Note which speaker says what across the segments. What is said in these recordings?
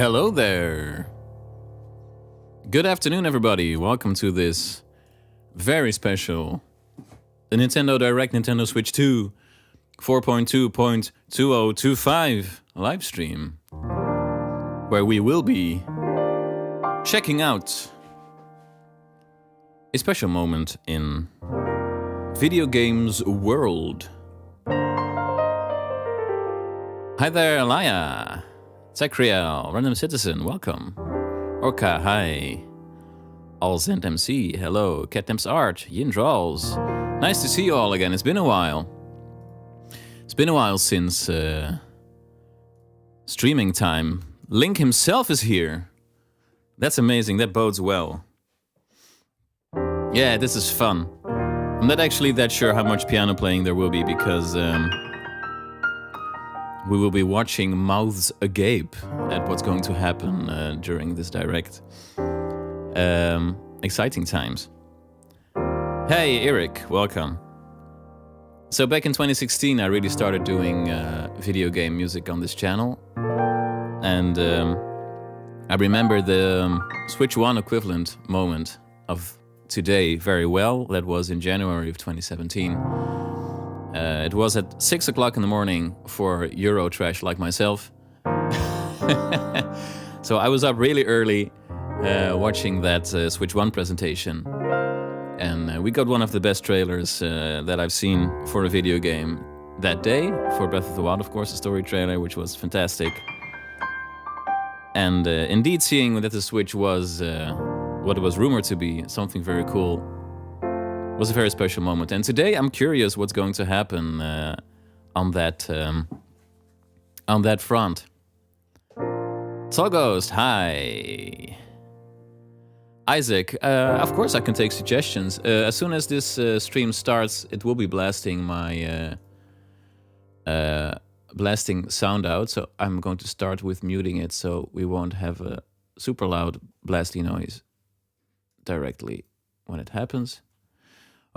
Speaker 1: Hello there. Good afternoon, everybody. Welcome to this very special the Nintendo Direct Nintendo Switch 2 4.2.2025 live stream, where we will be checking out a special moment in video games world. Hi there, Alaya. Zacriel, Random Citizen, welcome. Orca, hi. Allzent MC, hello. Catnaps Art, Yin Draws. Nice to see you all again. It's been a while. It's been a while since streaming time. Link himself is here. That's amazing. That bodes well. Yeah, this is fun. I'm not actually that sure how much piano playing there will be because we will be watching mouths agape at what's going to happen during this direct. Exciting times. Hey, Eric, welcome. So back in 2016, I really started doing video game music on this channel. And I remember the Switch 1 equivalent moment of today very well. That was in January of 2017. It was at 6 o'clock in the morning for Euro trash like myself. So I was up really early watching that Switch 1 presentation. And we got one of the best trailers that I've seen for a video game that day. For Breath of the Wild, of course, a story trailer, which was fantastic. And indeed seeing that the Switch was what it was rumored to be, something very cool, was a very special moment. And today I'm curious what's going to happen on that front. Tallghost, hi. Isaac, of course I can take suggestions. As soon as this stream starts, it will be blasting my blasting sound out. So I'm going to start with muting it so we won't have a super loud blasty noise directly when it happens.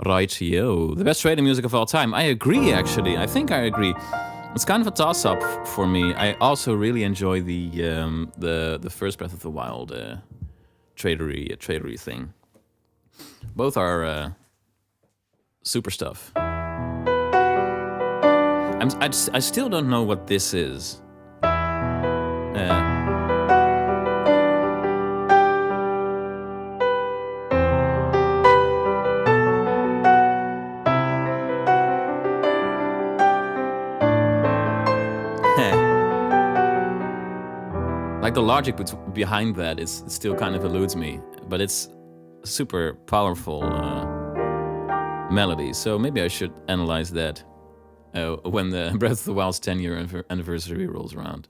Speaker 1: Right, yo, the best trading music of all time. I agree, actually. I think I agree. It's kind of a toss-up for me. I also really enjoy the first Breath of the Wild tradery thing. Both are super stuff. I still don't know what this is. Like the logic behind that is still kind of eludes me, but it's super powerful melody. So maybe I should analyze that when the Breath of the Wild's 10-year anniversary rolls around.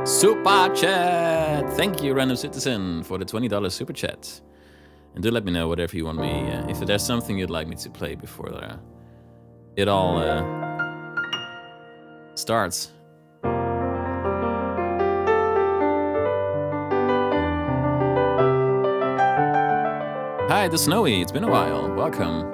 Speaker 1: Super chat! Thank you, Random Citizen, for the $20 super chat. And do let me know whatever you want me, if there's something you'd like me to play before it all starts. Hi, the Snowy, it's been a while, welcome.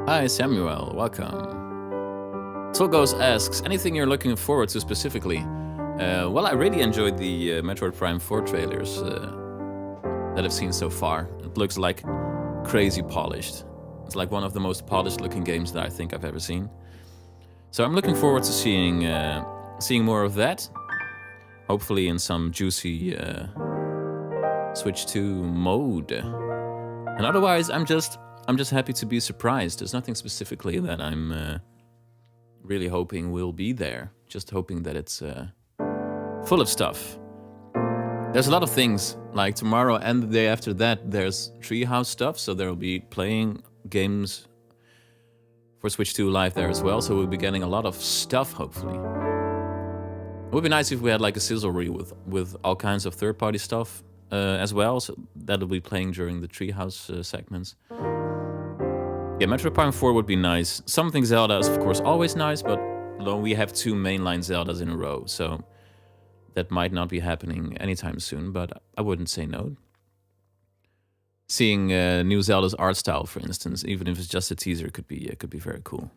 Speaker 1: Hi, Samuel. Welcome. Tolgos asks, anything you're looking forward to specifically? Well, I really enjoyed the Metroid Prime 4 trailers that I've seen so far. It looks like crazy polished. It's like one of the most polished looking games that I think I've ever seen. So I'm looking forward to seeing more of that. Hopefully in some juicy Switch 2 mode. And otherwise, I'm just happy to be surprised. There's nothing specifically that I'm really hoping will be there. Just hoping that it's full of stuff. There's a lot of things, like tomorrow and the day after that, there's Treehouse stuff, so there will be playing games for Switch 2 live there as well, so we'll be getting a lot of stuff, hopefully. It would be nice if we had like a sizzle reel with all kinds of third-party stuff as well, so that'll be playing during the Treehouse segments. Yeah, Metroid Prime 4 would be nice. Something Zelda is of course always nice, but we have 2 mainline Zeldas in a row, so that might not be happening anytime soon, but I wouldn't say no. Seeing new Zelda's art style, for instance, even if it's just a teaser, could be very cool.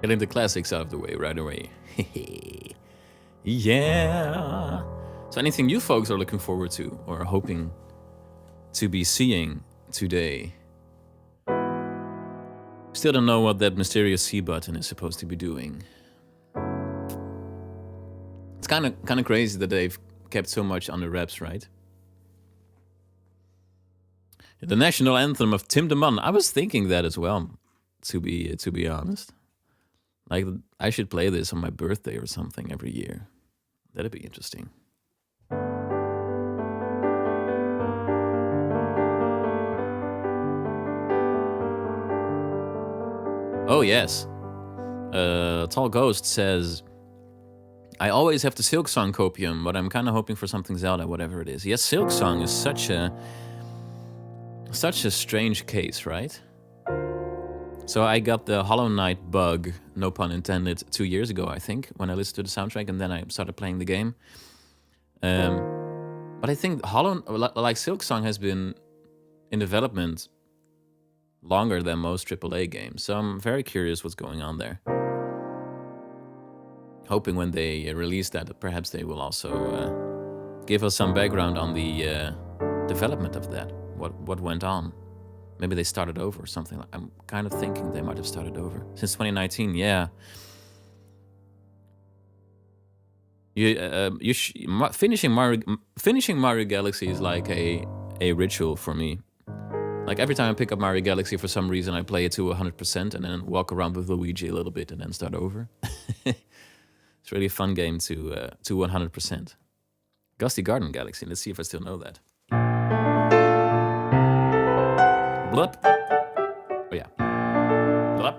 Speaker 1: Getting the classics out of the way right away. Yeah. So anything you folks are looking forward to or hoping to be seeing today. Still don't know what that mysterious C button is supposed to be doing. It's kind of crazy that they've kept so much under wraps, right? The national anthem of Timmermans. I was thinking that as well, to be honest. Like, I should play this on my birthday or something every year. That'd be interesting. Oh, yes. Tall Ghost says, I always have the Silksong copium, but I'm kind of hoping for something Zelda, whatever it is. Yes, Silksong is such a strange case, right? So I got the Hollow Knight bug, no pun intended, 2 years ago, I think, when I listened to the soundtrack, and then I started playing the game. But I think Silksong has been in development longer than most AAA games, so I'm very curious what's going on there. Hoping when they release that, perhaps they will also give us some background on the development of that. What went on? Maybe they started over or something. I'm kind of thinking they might have started over since 2019. Yeah. Finishing Mario Galaxy is like a ritual for me. Like, every time I pick up Mario Galaxy, for some reason I play it to 100% and then walk around with Luigi a little bit and then start over. It's really a fun game to 100%. Gusty Garden Galaxy. Let's see if I still know that. Blup. Oh yeah. Blup.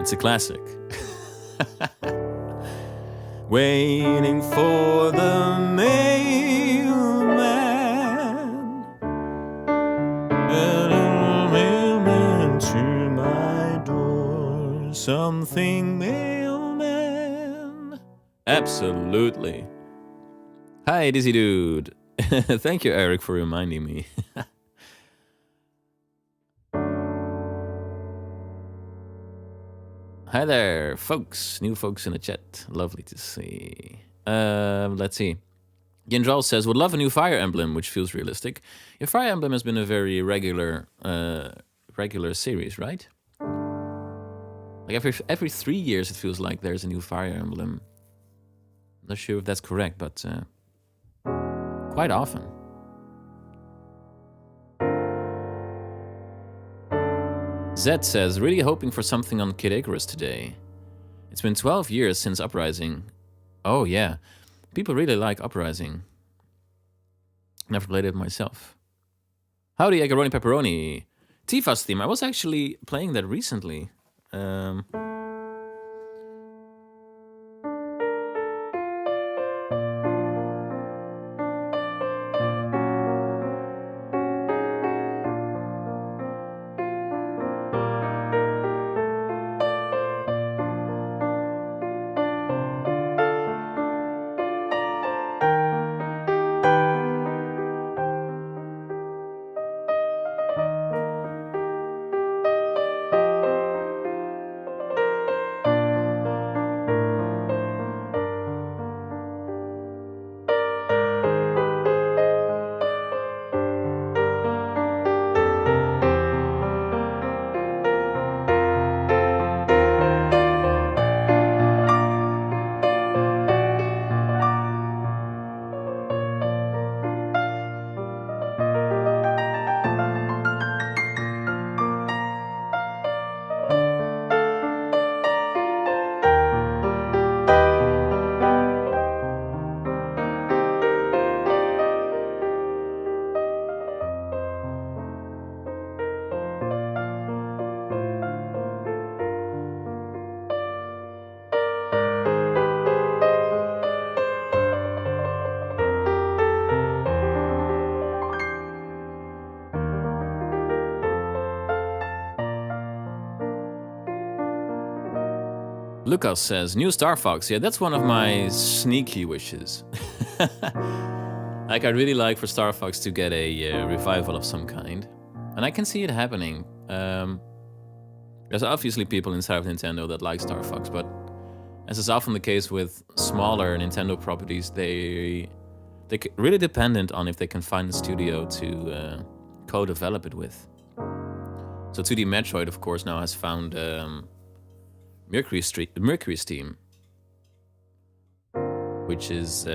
Speaker 1: It's a classic. Waiting for the mailman. something, mailman. Absolutely. Hi, Dizzy Dude. Thank you, Eric, for reminding me. Hi there, folks. New folks in the chat. Lovely to see. Let's see. Yendral says, would love a new Fire Emblem, which feels realistic. Your Fire Emblem has been a very regular series, right? Like every 3 years, it feels like there's a new Fire Emblem. Not sure if that's correct, but quite often. Zed says, really hoping for something on Kid Icarus today. It's been 12 years since Uprising. Oh yeah, people really like Uprising. Never played it myself. Howdy, Eggaroni Pepperoni. Tifa's theme, I was actually playing that recently. Lucas says, new Star Fox. Yeah, that's one of my sneaky wishes. Like, I'd really like for Star Fox to get a revival of some kind. And I can see it happening. There's obviously people inside of Nintendo that like Star Fox, but as is often the case with smaller Nintendo properties, they're really dependent on if they can find a studio to co-develop it with. So 2D Metroid, of course, now has found Mercury's team, which is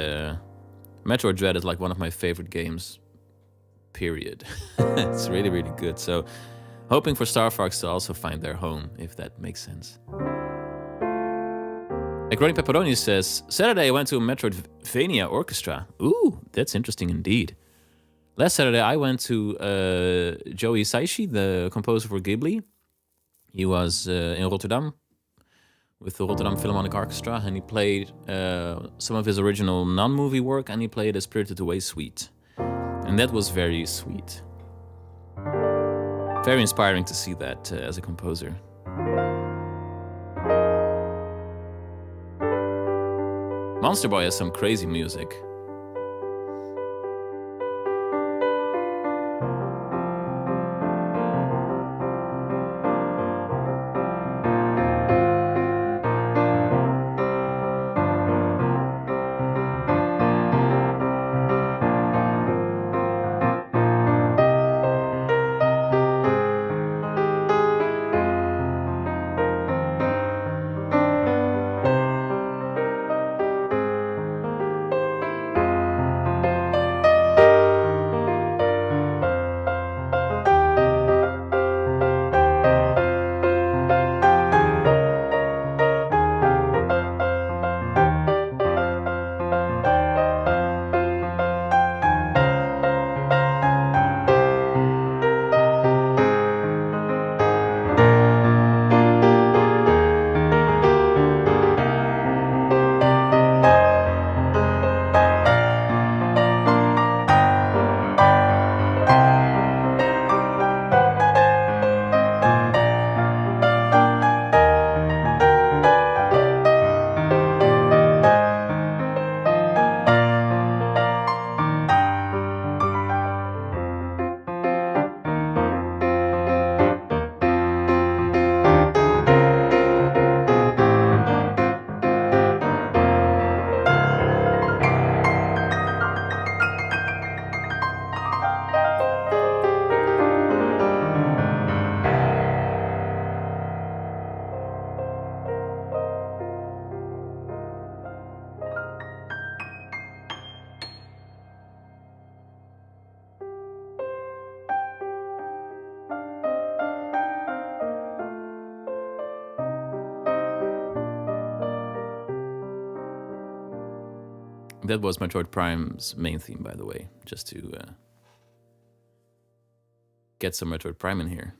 Speaker 1: Metroid Dread is like one of my favorite games, period. It's really, really good. So hoping for Star Fox to also find their home, if that makes sense. Agroni Pepperoni says, Saturday I went to a Metroidvania orchestra. Ooh, that's interesting indeed. Last Saturday I went to Joey Saishi, the composer for Ghibli. He was in Rotterdam with the Rotterdam Philharmonic Orchestra, and he played some of his original non-movie work, and he played a Spirited Away suite. And that was very sweet. Very inspiring to see that as a composer. Monster Boy has some crazy music. that was Metroid Prime's main theme, by the way, just to get some Metroid Prime in here.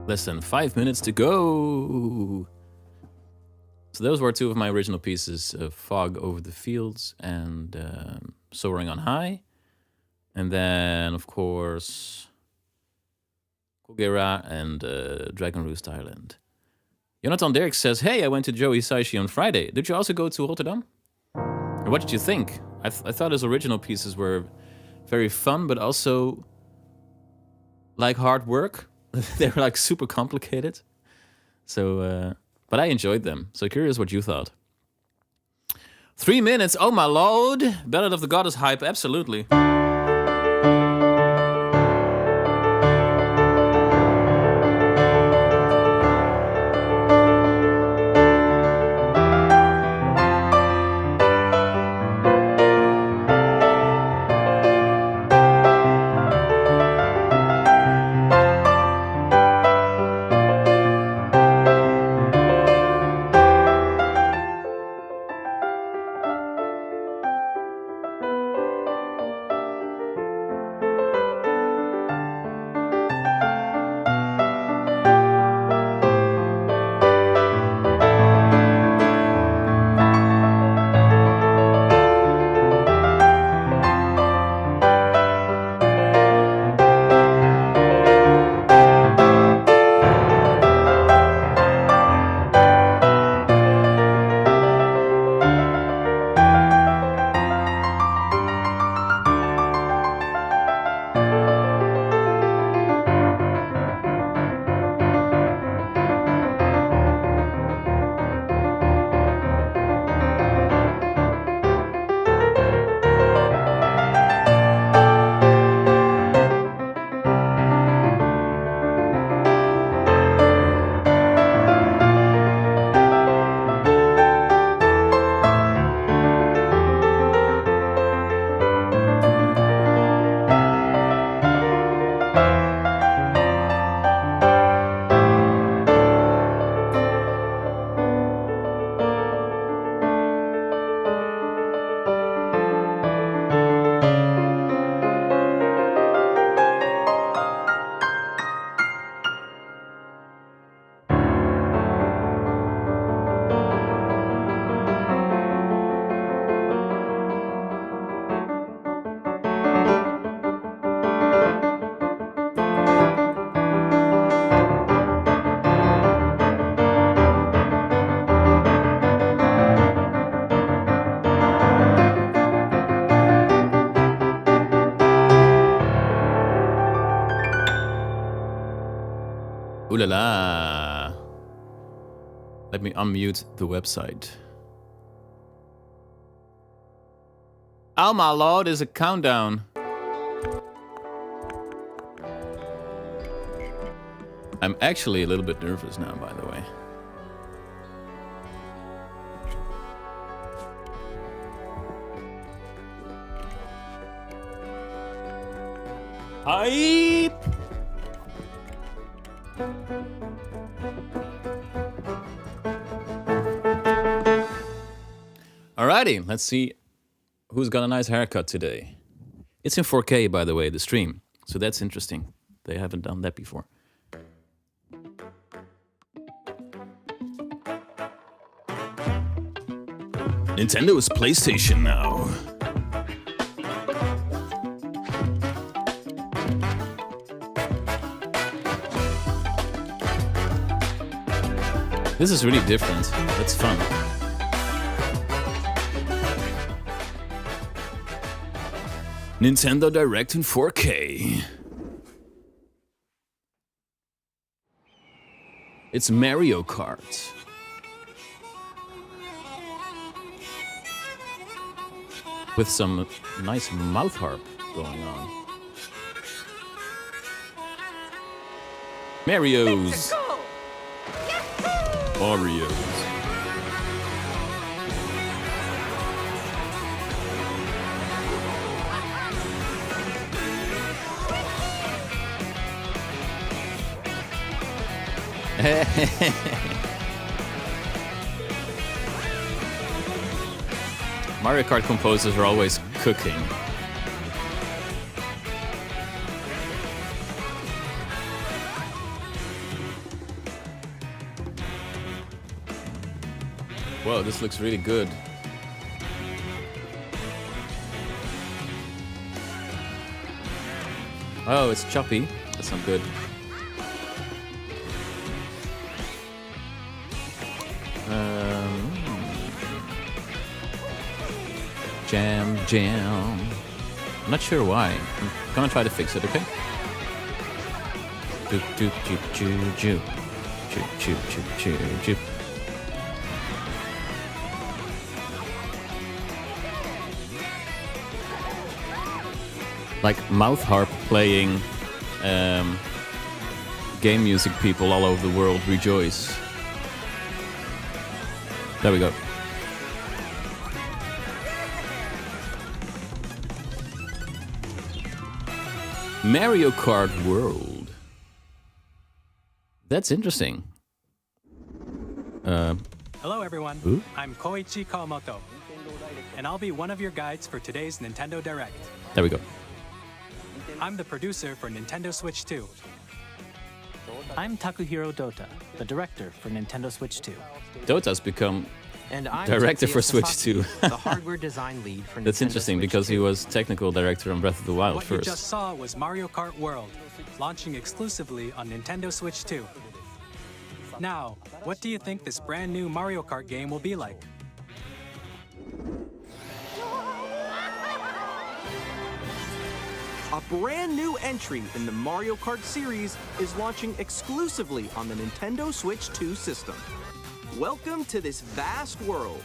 Speaker 1: Less than 5 minutes to go. So those were two of my original pieces, Fog Over the Fields and Soaring on High. And then, of course, Kogera and Dragon Roost Island. Jonathan Derek says, hey, I went to Joe Hisaishi on Friday. Did you also go to Rotterdam? And what did you think? I thought his original pieces were very fun, but also like hard work. They were like super complicated. So, but I enjoyed them. So curious what you thought. 3 minutes, oh my lord. Ballad of the Goddess hype, absolutely. Ooh la la. Let me unmute the website. Oh my lord, there's a countdown. I'm actually a little bit nervous now, by the way. Hype! Alrighty, let's see who's got a nice haircut today. It's in 4K, by the way, the stream. So that's interesting. They haven't done that before. Nintendo is PlayStation now. This is really different. That's fun. Nintendo Direct in 4K. It's Mario Kart. With some nice mouth harp going on. Mario's. Oreos. Mario Kart composers are always cooking. Whoa, this looks really good. Oh, it's choppy. That's not good. Jam. I'm not sure why. I'm gonna try to fix it, okay? Like mouth harp playing game music, people all over the world rejoice. There we go. Mario Kart World. That's interesting.
Speaker 2: Hello everyone,
Speaker 1: Who?
Speaker 2: I'm Koichi Kawamoto, and I'll be one of your guides for today's Nintendo Direct.
Speaker 1: There we go.
Speaker 2: I'm the producer for Nintendo Switch 2.
Speaker 3: I'm Takuhiro Dota, the director for Nintendo Switch 2.
Speaker 1: Dota's become
Speaker 3: And I'm
Speaker 1: director
Speaker 3: Tetsuya
Speaker 1: for Switch
Speaker 3: Sasaki,
Speaker 1: 2.
Speaker 3: the hardware design lead for
Speaker 1: That's
Speaker 3: Nintendo
Speaker 1: interesting
Speaker 3: Switch
Speaker 1: because
Speaker 3: 2.
Speaker 1: he was technical director on Breath of the Wild
Speaker 2: What you
Speaker 1: first.
Speaker 2: just saw was Mario Kart World, launching exclusively on Nintendo Switch 2. Now, what do you think this brand new Mario Kart game will be like?
Speaker 4: A brand new entry in the Mario Kart series is launching exclusively on the Nintendo Switch 2 system. Welcome to this vast world.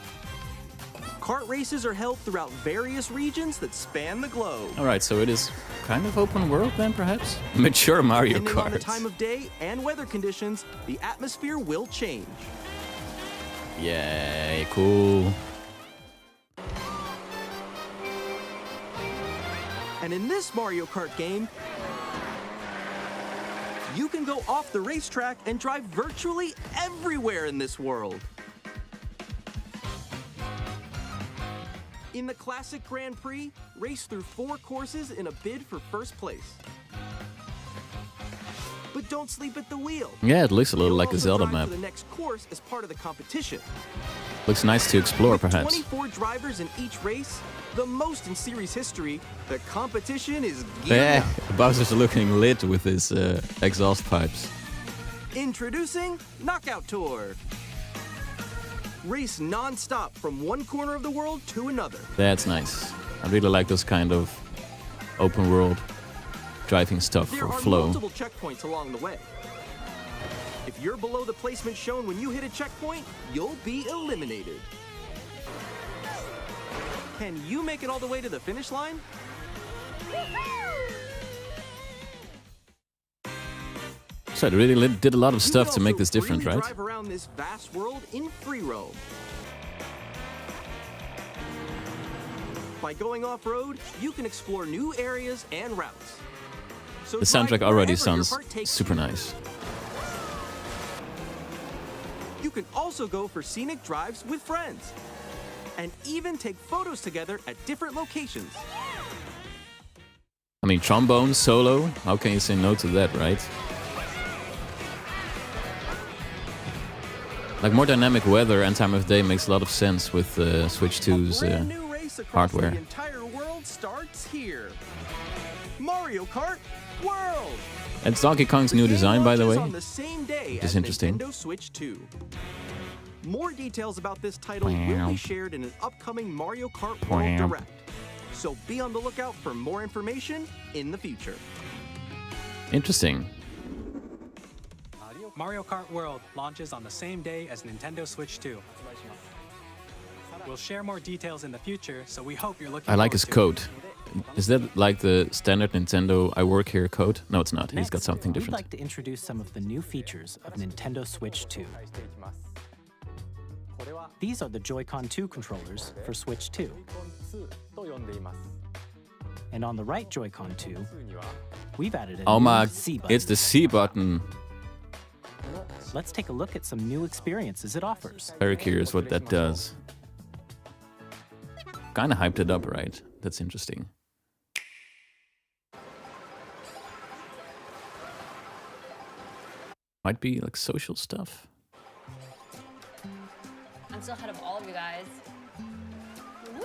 Speaker 4: Kart races are held throughout various regions that span the globe.
Speaker 1: Alright, so it is kind of open world then, perhaps? Mature Mario
Speaker 4: Depending on the
Speaker 1: Kart.
Speaker 4: time of day and weather conditions, the atmosphere will change.
Speaker 1: Yay, cool.
Speaker 4: And in this Mario Kart game, you can go off the racetrack and drive virtually everywhere in this world. In the classic Grand Prix, race through 4 courses in a bid for first place. But don't sleep at the wheel.
Speaker 1: Yeah, it looks a little
Speaker 4: You'll
Speaker 1: like a
Speaker 4: also
Speaker 1: Zelda
Speaker 4: drive
Speaker 1: map.
Speaker 4: to the next course as part of the competition.
Speaker 1: Looks nice to explore,
Speaker 4: With
Speaker 1: perhaps.
Speaker 4: 24 drivers in each race, the most in series history, the competition is geared
Speaker 1: Yeah,
Speaker 4: up.
Speaker 1: Bowser's looking lit with his exhaust pipes.
Speaker 4: Introducing Knockout Tour. Race non-stop from one corner of the world to another.
Speaker 1: That's nice. I really like those kind of open world driving stuff
Speaker 4: There
Speaker 1: for
Speaker 4: are
Speaker 1: flow.
Speaker 4: multiple checkpoints along the way. If you're below the placement shown when you hit a checkpoint, you'll be eliminated. Can you make it all the way to the finish line?
Speaker 1: So they really did a lot of
Speaker 4: You
Speaker 1: stuff
Speaker 4: can
Speaker 1: to make
Speaker 4: also
Speaker 1: this different,
Speaker 4: freely
Speaker 1: right?
Speaker 4: drive around this vast world in free roam. By going off-road, you can explore new areas and routes. So
Speaker 1: The
Speaker 4: drive
Speaker 1: soundtrack already
Speaker 4: wherever your
Speaker 1: sounds
Speaker 4: heart takes
Speaker 1: super
Speaker 4: you.
Speaker 1: nice.
Speaker 4: You can also go for scenic drives with friends, and even take photos together at different locations.
Speaker 1: I mean, trombone, solo, how can you say no to that, right? Like more dynamic weather and time of day makes a lot of sense with Switch 2's
Speaker 4: A brand new race across
Speaker 1: hardware.
Speaker 4: the entire world starts here. Mario Kart World.
Speaker 1: It's Donkey Kong's
Speaker 4: The
Speaker 1: new
Speaker 4: game
Speaker 1: design, by the
Speaker 4: launches
Speaker 1: way.
Speaker 4: on the same day
Speaker 1: which
Speaker 4: as
Speaker 1: is interesting.
Speaker 4: Nintendo Switch 2. More details about this title will be shared in an upcoming Mario Kart World Direct. So be on the lookout for more information in the future.
Speaker 1: Interesting.
Speaker 2: Mario Kart World launches on the same day as Nintendo Switch 2. We'll share more details in the future, so we hope you're looking
Speaker 1: I like
Speaker 2: forward
Speaker 1: his
Speaker 2: to it.
Speaker 1: coat. Is that like the standard Nintendo I work here coat? No, it's not. He's
Speaker 3: Next,
Speaker 1: got something
Speaker 3: we'd
Speaker 1: different.
Speaker 3: like to introduce some of the new features of Nintendo Switch 2. These are the Joy-Con 2 controllers for Switch 2. And on the right Joy-Con 2, we've added a
Speaker 1: Oh
Speaker 3: new
Speaker 1: my,
Speaker 3: C button.
Speaker 1: it's the C button.
Speaker 3: Let's take a look at some new experiences it offers.
Speaker 1: Very curious what that does. Kinda hyped it up, right? That's interesting. Might be like social stuff.
Speaker 5: I'm still ahead of all of you guys. Woo!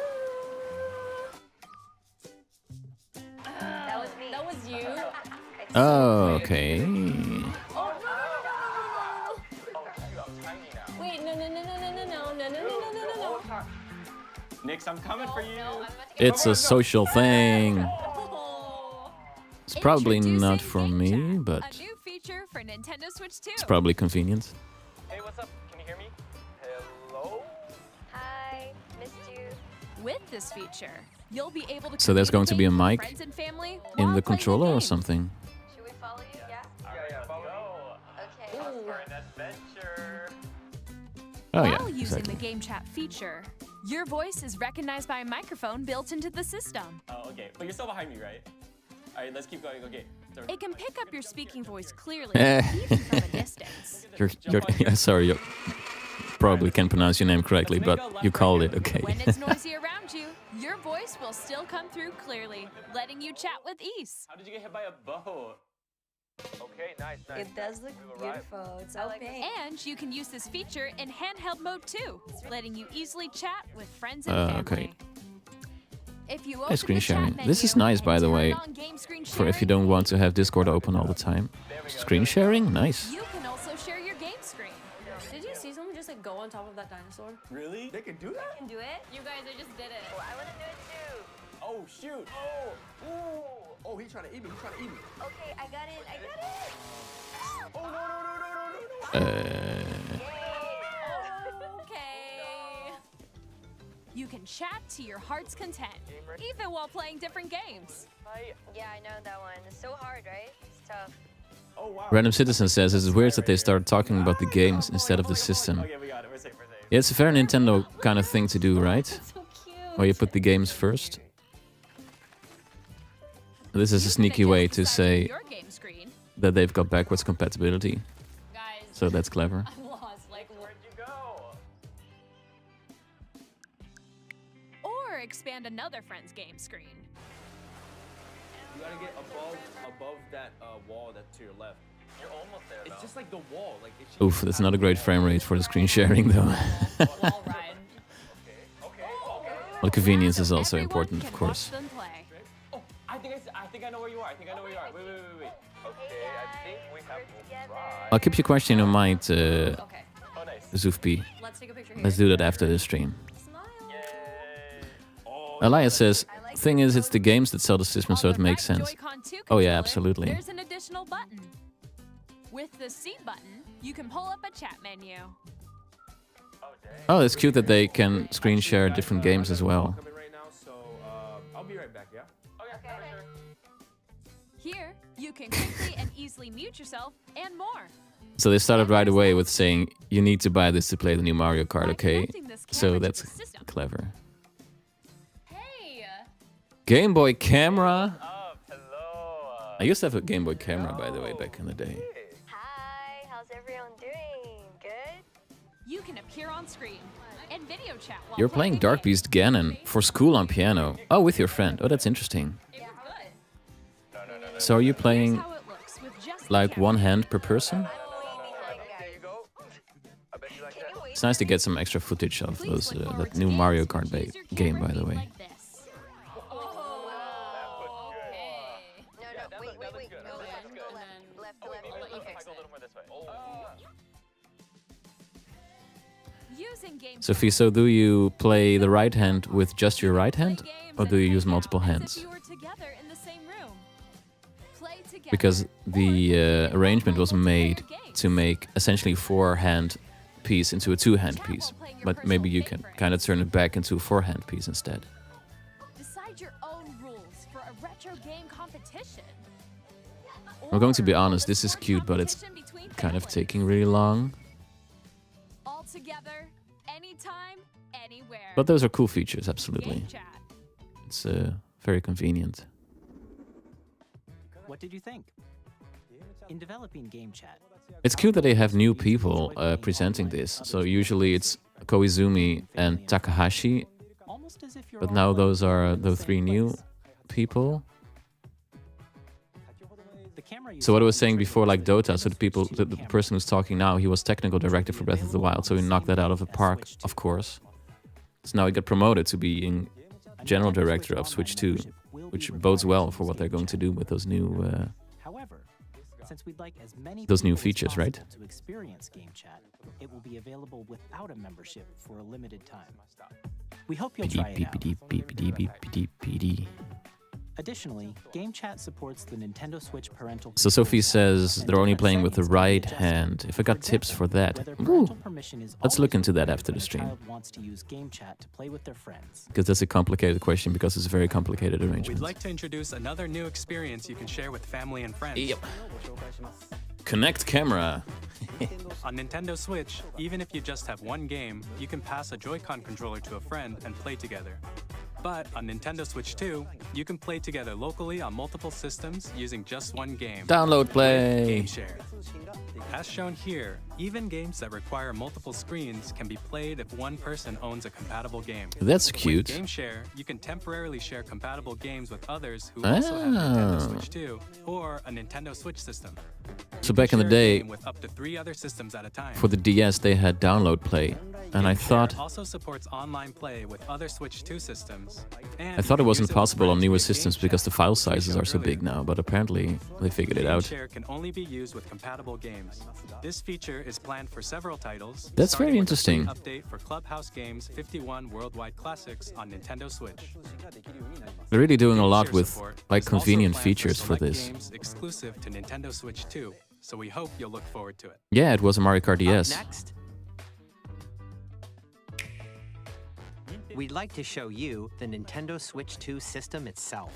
Speaker 6: That was me.
Speaker 5: That was you.
Speaker 1: Oh, okay.
Speaker 5: Oh, no. Wait, no.
Speaker 7: Nix, I'm coming for you.
Speaker 1: It's a social thing.
Speaker 5: Oh.
Speaker 1: It's probably not for
Speaker 8: Introducing
Speaker 1: me,
Speaker 8: Game Chat,
Speaker 1: but
Speaker 8: a new feature for Nintendo Switch 2.
Speaker 1: it's probably convenient.
Speaker 7: Hey, what's up? Can you hear me? Hello?
Speaker 6: Hi, missed you.
Speaker 8: With this feature, you'll be able to
Speaker 1: So there's going to be a
Speaker 8: communicate
Speaker 1: mic
Speaker 8: with friends and family
Speaker 1: in
Speaker 8: while
Speaker 1: the
Speaker 8: playing
Speaker 1: controller or
Speaker 8: game.
Speaker 1: something.
Speaker 6: Should we follow you? Yeah?
Speaker 7: Yeah, follow.
Speaker 6: Okay.
Speaker 7: For an adventure.
Speaker 1: Oh
Speaker 8: While
Speaker 1: yeah,
Speaker 8: using
Speaker 1: exactly.
Speaker 8: the Game Chat feature, your voice is recognized by a microphone built into the system.
Speaker 7: Oh, okay. But you're still behind me, right? All right, let's keep going. Okay.
Speaker 8: It can pick up your speaking voice clearly,
Speaker 1: Eh.
Speaker 8: even from a distance.
Speaker 1: Yeah, sorry, you probably can't pronounce your name correctly, but you called it okay.
Speaker 8: When it's noisy around you, your voice will still come through clearly, letting you chat with ease.
Speaker 7: How did you get hit by a boat? Okay, nice.
Speaker 5: It does look beautiful. It's so pink.
Speaker 8: And you can use this feature in handheld mode too, letting you easily chat with friends and family.
Speaker 1: Okay.
Speaker 8: If you
Speaker 1: Hey,
Speaker 8: open
Speaker 1: screen
Speaker 8: the chat
Speaker 1: sharing. This is
Speaker 8: menu
Speaker 1: nice,
Speaker 8: and
Speaker 1: by the
Speaker 8: turn
Speaker 1: way,
Speaker 8: on game screen
Speaker 1: for if you
Speaker 8: sharing,
Speaker 1: don't want to have Discord open all the time. Screen sharing? Nice.
Speaker 8: you can also share your game screen.
Speaker 5: Did you see someone just like go on top of that dinosaur?
Speaker 7: Really? They can do that?
Speaker 5: Can do it? You guys, I just did it.
Speaker 6: Oh, I want to do it too.
Speaker 7: Oh, shoot. Oh. Ooh. Oh, he's trying to eat me. He's trying to eat me.
Speaker 6: Okay, I got it. I got it.
Speaker 7: Oh, no.
Speaker 8: Okay. You can chat to your heart's content, even while playing different games.
Speaker 6: Yeah, I know that one. It's so hard, right? It's tough.
Speaker 7: Oh, wow.
Speaker 1: Random Citizen says it's weird that they started talking about the games instead of the system.
Speaker 7: Okay, we got it. We're safe. We're safe.
Speaker 1: Yeah, it's a very Nintendo kind of thing to do, right?
Speaker 5: So cute.
Speaker 1: Where you put the games first. This is a sneaky way to say
Speaker 8: Your game screen.
Speaker 1: that they've got backwards compatibility,
Speaker 5: Guys,
Speaker 1: so that's clever.
Speaker 5: I'm lost. Like,
Speaker 7: Where'd you go?
Speaker 8: Or expand another friend's game screen.
Speaker 9: You gotta get above that wall that's to your left.
Speaker 7: You're almost there,
Speaker 9: It's just like the wall. Like it should
Speaker 1: Oof, that's not a great frame rate for the screen sharing though.
Speaker 5: wall ride.
Speaker 1: Well, convenience is also
Speaker 8: Everyone
Speaker 1: important,
Speaker 8: can
Speaker 1: of course.
Speaker 8: watch them play.
Speaker 7: Oh, I think I know where you are. I think I know where you are. Wait. Okay, I think we have to try.
Speaker 1: I'll keep your question in mind,
Speaker 5: Okay,
Speaker 7: Oh, nice.
Speaker 1: Zoofp.
Speaker 5: let's take a picture here.
Speaker 1: Let's do that after the stream.
Speaker 5: Smile.
Speaker 1: Elias says, thing is, it's the games that sell the system, so
Speaker 8: On
Speaker 1: it
Speaker 8: the
Speaker 1: makes
Speaker 8: right
Speaker 1: sense.
Speaker 8: Joy-Con 2
Speaker 1: Oh yeah,
Speaker 8: controller,
Speaker 1: absolutely.
Speaker 8: There's an additional button. With the C button, you can pull up a chat menu.
Speaker 1: Oh, it's cute that they can screen share different games as well.
Speaker 9: come in right now, so I'll be right back. Yeah.
Speaker 8: Here, you can quickly and easily mute yourself and more.
Speaker 1: So they started right away with saying, you need to buy this to play the new Mario Kart,
Speaker 8: By
Speaker 1: okay?
Speaker 8: connecting this
Speaker 1: So
Speaker 8: camera to
Speaker 1: that's
Speaker 8: the system.
Speaker 1: clever.
Speaker 5: Hey.
Speaker 1: Game Boy camera?
Speaker 7: Hello.
Speaker 1: I used to have a Game Boy camera, by the way, back in the day.
Speaker 6: Hi, how's everyone doing? Good?
Speaker 8: You can appear on screen and video chat while
Speaker 1: You're playing Dark
Speaker 8: game.
Speaker 1: Beast Ganon for school on piano. Oh, with your friend. Oh, that's interesting.
Speaker 5: It was good.
Speaker 1: So are you
Speaker 8: Here's
Speaker 1: playing
Speaker 8: how it looks with just the
Speaker 1: like
Speaker 8: camera.
Speaker 1: one hand per person?
Speaker 6: I'm way behind,
Speaker 7: There you
Speaker 6: guys.
Speaker 7: go. I bet you like
Speaker 6: Can
Speaker 7: that.
Speaker 6: you wait?
Speaker 1: It's nice to get some extra footage of
Speaker 8: Please
Speaker 1: those
Speaker 8: look forward
Speaker 1: that
Speaker 8: to
Speaker 1: new
Speaker 8: games
Speaker 1: Mario
Speaker 8: which
Speaker 1: Kart
Speaker 8: use your
Speaker 1: game,
Speaker 8: camera
Speaker 1: by the
Speaker 8: feed
Speaker 1: way.
Speaker 8: like this.
Speaker 6: No, wait.
Speaker 7: That looks good.
Speaker 6: Go left,
Speaker 5: And
Speaker 6: go
Speaker 5: then
Speaker 6: left.
Speaker 5: I'll
Speaker 6: Left.
Speaker 5: let you fix
Speaker 7: Go a
Speaker 5: it.
Speaker 7: little more this way.
Speaker 8: Using game
Speaker 1: Sophie,
Speaker 8: chat,
Speaker 1: so do you play the right hand with just your right
Speaker 8: play
Speaker 1: hand?
Speaker 8: games
Speaker 1: Or do
Speaker 8: and
Speaker 1: you use
Speaker 8: hang out
Speaker 1: multiple
Speaker 8: as if
Speaker 1: hands?
Speaker 8: you were together in the same room. Play together,
Speaker 1: Because the
Speaker 8: or
Speaker 1: arrangement was
Speaker 8: multiplayer
Speaker 1: made
Speaker 8: games.
Speaker 1: to make essentially four-hand piece into a two-hand
Speaker 8: Chat
Speaker 1: piece.
Speaker 8: while playing your
Speaker 1: But maybe
Speaker 8: personal
Speaker 1: you can
Speaker 8: favorite.
Speaker 1: kind of turn it back into a four-hand piece instead.
Speaker 8: Decide your own rules for a retro game competition.
Speaker 1: I'm going to be
Speaker 8: Or
Speaker 1: honest,
Speaker 8: a
Speaker 1: this is
Speaker 8: sport
Speaker 1: cute, but it's
Speaker 8: competition between
Speaker 1: kind of
Speaker 8: families.
Speaker 1: taking really long.
Speaker 8: All together, anytime, anywhere.
Speaker 1: But those are cool features, absolutely.
Speaker 8: Game chat.
Speaker 1: It's very convenient.
Speaker 3: What did you think? In developing Game Chat,
Speaker 1: It's cute that they have new people presenting this. So usually it's Koizumi and Takahashi,
Speaker 3: almost as if you're
Speaker 1: but
Speaker 3: all
Speaker 1: now
Speaker 3: like
Speaker 1: those are
Speaker 3: in the
Speaker 1: the
Speaker 3: same
Speaker 1: three new
Speaker 3: place.
Speaker 1: people.
Speaker 3: The camera you
Speaker 1: So what I
Speaker 3: saw
Speaker 1: was
Speaker 3: in
Speaker 1: saying
Speaker 3: the
Speaker 1: before,
Speaker 3: trailer
Speaker 1: like
Speaker 3: is a
Speaker 1: Dota, so the person who's talking now, he was technical director for Breath of the Wild, so he knocked that out of the park, of course. So now he got promoted to being general director of Switch 2, which bodes well for what they're going to do with those new
Speaker 3: However, since we'd like as many
Speaker 1: those new
Speaker 3: people as
Speaker 1: features, right?
Speaker 3: possible to experience Game Chat, it will be available without a membership for a limited time. We hope you'll try it out. Additionally, Game Chat supports the Nintendo Switch parental
Speaker 1: So Sophie
Speaker 3: controls,
Speaker 1: says
Speaker 3: and
Speaker 1: they're only
Speaker 3: different
Speaker 1: playing with the
Speaker 3: settings can be
Speaker 1: right
Speaker 3: adjusted.
Speaker 1: hand. If I got tips for that,
Speaker 3: Whether
Speaker 1: ooh,
Speaker 3: parental permission is
Speaker 1: let's look
Speaker 3: always
Speaker 1: into that
Speaker 3: required
Speaker 1: after the
Speaker 3: when a
Speaker 1: stream.
Speaker 3: child wants to use Game Chat to play with their friends.
Speaker 1: Because that's a complicated question, because it's a very complicated
Speaker 2: We'd
Speaker 1: arrangement.
Speaker 2: like to introduce another new experience you can share with family and friends.
Speaker 1: Yep. Connect camera.
Speaker 2: On Nintendo Switch, even if you just have one game, you can pass a Joy-Con controller to a friend and play together. But on Nintendo Switch 2, you can play together locally on multiple systems using just one game.
Speaker 1: Download play.
Speaker 2: Game Share. As shown here, even games that require multiple screens can be played if one person owns a compatible game.
Speaker 1: That's
Speaker 2: With
Speaker 1: cute.
Speaker 2: Game Share, you can temporarily share compatible games with others who also have Nintendo
Speaker 1: Ah.
Speaker 2: Switch 2 or a Nintendo Switch system.
Speaker 1: So back in the
Speaker 2: Share a
Speaker 1: day,
Speaker 2: game with up to 3 other systems at a time.
Speaker 1: for the DS, they had download play. And I thought
Speaker 2: also supports online play with other Switch 2 systems. And
Speaker 1: I thought it
Speaker 2: you can
Speaker 1: wasn't
Speaker 2: use with
Speaker 1: possible on
Speaker 2: friends
Speaker 1: newer
Speaker 2: with
Speaker 1: systems
Speaker 2: Game
Speaker 1: because the
Speaker 2: Chat,
Speaker 1: file
Speaker 2: as we
Speaker 1: sizes are so
Speaker 2: showed
Speaker 1: big
Speaker 2: earlier.
Speaker 1: now, but apparently they figured it
Speaker 2: Game
Speaker 1: out.
Speaker 2: Share can only be used with compatible games. This feature is planned for several titles.
Speaker 1: That's
Speaker 2: starting
Speaker 1: very
Speaker 2: with a free
Speaker 1: interesting.
Speaker 2: Update for Clubhouse Games 51 Worldwide Classics on Nintendo Switch.
Speaker 1: They're really doing a
Speaker 2: Game
Speaker 1: lot
Speaker 2: Share
Speaker 1: with
Speaker 2: support
Speaker 1: like
Speaker 2: is also
Speaker 1: convenient
Speaker 2: planned
Speaker 1: features for
Speaker 2: select
Speaker 1: this.
Speaker 2: Games exclusive to Nintendo Switch 2, so we hope you'll look forward to it.
Speaker 1: Yeah, it was a Mario Kart DS.
Speaker 10: Next, we'd like to show you the Nintendo Switch 2 system itself.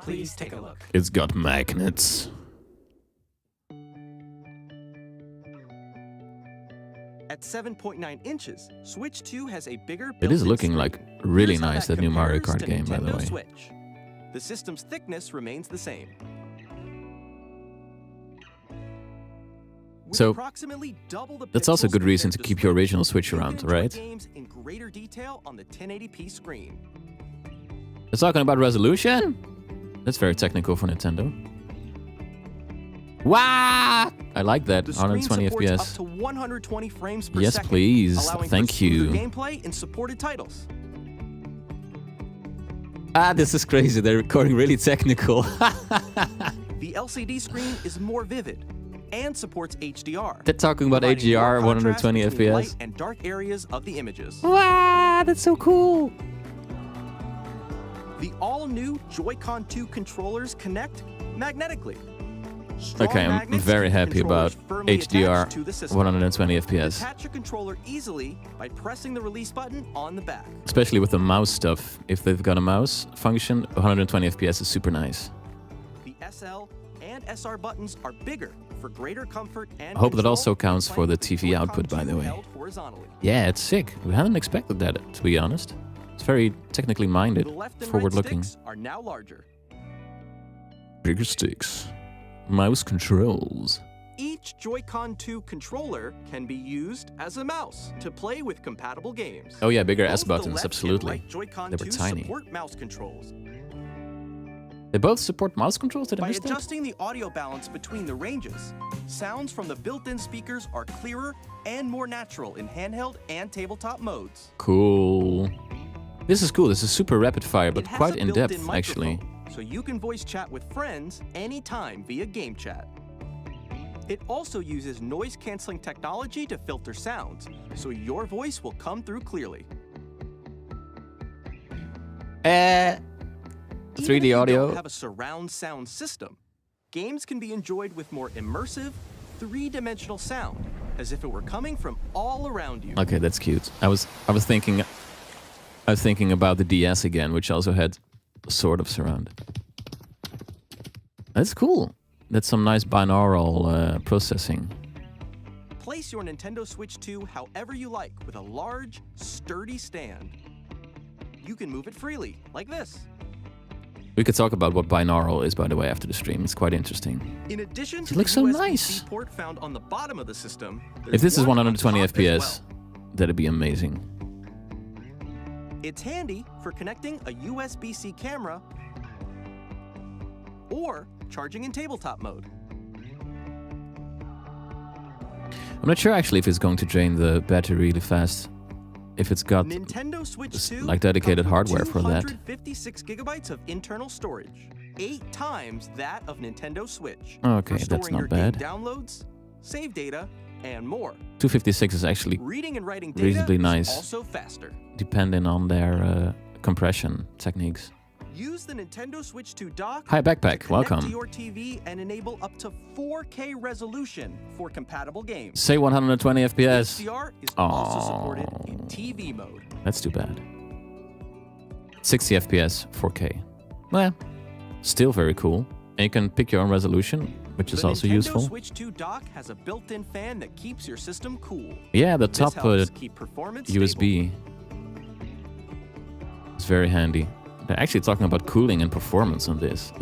Speaker 2: Please take a look.
Speaker 1: It's got magnets.
Speaker 4: At 7.9 inches, Switch 2 has a bigger
Speaker 1: It is
Speaker 4: built-in
Speaker 1: looking
Speaker 4: screen.
Speaker 1: like really
Speaker 4: Here's how
Speaker 1: nice, that new Mario
Speaker 4: compares
Speaker 1: Kart
Speaker 4: to
Speaker 1: game, by the
Speaker 4: Nintendo
Speaker 1: way.
Speaker 4: Switch. The system's thickness remains the same. With
Speaker 1: So,
Speaker 4: approximately double the
Speaker 1: that's also a
Speaker 4: pixels
Speaker 1: good reason to
Speaker 4: compared
Speaker 1: keep your
Speaker 4: Switch,
Speaker 1: original Switch
Speaker 4: you can
Speaker 1: around,
Speaker 4: enjoy
Speaker 1: right?
Speaker 4: games in greater detail on the 1080p screen.
Speaker 1: It's talking about resolution? That's very technical for Nintendo. Wow! I like that.
Speaker 4: The screen
Speaker 1: 120
Speaker 4: supports
Speaker 1: FPS.
Speaker 4: up to 120 frames per
Speaker 1: Yes,
Speaker 4: second,
Speaker 1: please.
Speaker 4: allowing
Speaker 1: Thank
Speaker 4: for smoother
Speaker 1: you.
Speaker 4: gameplay in supported titles.
Speaker 1: Ah, this is crazy. They're recording really technical.
Speaker 4: The LCD screen is more vivid and supports HDR.
Speaker 1: They're talking about
Speaker 4: providing more
Speaker 1: HDR,
Speaker 4: contrast
Speaker 1: 120
Speaker 4: between light
Speaker 1: FPS.
Speaker 4: and dark areas of the images.
Speaker 1: Wow, that's so cool.
Speaker 4: The all-new Joy-Con 2 controllers connect magnetically. Strong
Speaker 1: Okay, I'm
Speaker 4: magnets
Speaker 1: very
Speaker 4: keep the
Speaker 1: happy about
Speaker 4: controllers firmly
Speaker 1: HDR,
Speaker 4: attached to the system.
Speaker 1: 120 FPS.
Speaker 4: Attach your controller easily by pressing the release button on the back.
Speaker 1: Especially with the mouse stuff. If they've got a mouse function, 120 FPS is super nice.
Speaker 4: The SL and SR buttons are bigger for greater comfort and
Speaker 1: I hope that
Speaker 4: control
Speaker 1: also
Speaker 4: when
Speaker 1: counts for
Speaker 4: playing
Speaker 1: the
Speaker 4: with
Speaker 1: TV
Speaker 4: Joy-Con
Speaker 1: output, by
Speaker 4: 2
Speaker 1: the way.
Speaker 4: held horizontally.
Speaker 1: Yeah, it's sick. We hadn't expected that, to be honest. It's very technically minded,
Speaker 4: The left and right
Speaker 1: forward-looking.
Speaker 4: sticks are now larger.
Speaker 1: Bigger sticks. Mouse controls.
Speaker 4: Each Joy-Con 2 controller can be used as a mouse to play with compatible games.
Speaker 1: Oh yeah, bigger S
Speaker 4: Both the
Speaker 1: buttons,
Speaker 4: left and
Speaker 1: absolutely.
Speaker 4: right Joy-Con
Speaker 1: They were
Speaker 4: 2
Speaker 1: tiny.
Speaker 4: support mouse controls.
Speaker 1: They both support mouse controls? Did I
Speaker 4: By
Speaker 1: miss that?
Speaker 4: adjusting the audio balance between the ranges, sounds from the built-in speakers are clearer and more natural in handheld and tabletop modes.
Speaker 1: Cool. This is cool. This is super rapid fire, but
Speaker 4: It has
Speaker 1: quite
Speaker 4: a
Speaker 1: in-depth,
Speaker 4: built-in
Speaker 1: actually.
Speaker 4: microphone, so you can voice chat with friends anytime via game chat. It also uses noise-canceling technology to filter sounds, so your voice will come through clearly.
Speaker 1: 3D
Speaker 4: Even if you
Speaker 1: audio.
Speaker 4: don't have a surround sound system, games can be enjoyed with more immersive, three-dimensional sound, as if it were coming from all around you.
Speaker 1: Okay, that's cute. I was thinking about the DS again, which also had sort of surround. That's cool. That's some nice binaural processing.
Speaker 4: Place your Nintendo Switch 2 however you like with a large, sturdy stand. You can move it freely, like this.
Speaker 1: We could talk about what binaural is, by the way, after the stream. It's quite interesting.
Speaker 4: In addition
Speaker 1: It
Speaker 4: to the
Speaker 1: looks so
Speaker 4: USB-C
Speaker 1: nice.
Speaker 4: port found on the bottom of the system,
Speaker 1: If this is
Speaker 4: there's one on
Speaker 1: 120
Speaker 4: top as
Speaker 1: FPS,
Speaker 4: well.
Speaker 1: that'd be amazing.
Speaker 4: It's handy for connecting a USB-C camera or charging in tabletop mode.
Speaker 1: I'm not sure actually if it's going to drain the battery really fast. If it's got
Speaker 4: Nintendo Switch 2
Speaker 1: like dedicated
Speaker 4: comes with
Speaker 1: hardware for that.
Speaker 4: 256 gigabytes of internal storage, 8 times that of Nintendo Switch.
Speaker 1: Okay,
Speaker 4: for
Speaker 1: that's
Speaker 4: storing
Speaker 1: not
Speaker 4: your
Speaker 1: bad.
Speaker 4: game downloads, save data, and more.
Speaker 1: 256 is actually
Speaker 4: Reading and writing data
Speaker 1: reasonably
Speaker 4: is
Speaker 1: nice,
Speaker 4: also faster.
Speaker 1: depending on their compression techniques.
Speaker 4: Use the Nintendo Switch 2 dock
Speaker 1: Hi, Backpack.
Speaker 4: to connect
Speaker 1: Welcome.
Speaker 4: to your TV and enable up to 4K resolution for compatible games.
Speaker 1: Say 120 FPS.
Speaker 4: HDR is also supported in TV mode.
Speaker 1: That's too bad. 60 FPS, 4K. Well, still very cool. And you can pick your own resolution, which is
Speaker 4: The
Speaker 1: also
Speaker 4: Nintendo
Speaker 1: useful.
Speaker 4: Switch 2 dock has a built-in fan that keeps your system cool.
Speaker 1: Yeah, the
Speaker 4: This
Speaker 1: top
Speaker 4: helps keep performance
Speaker 1: USB is very handy. They're actually talking about cooling and performance on this.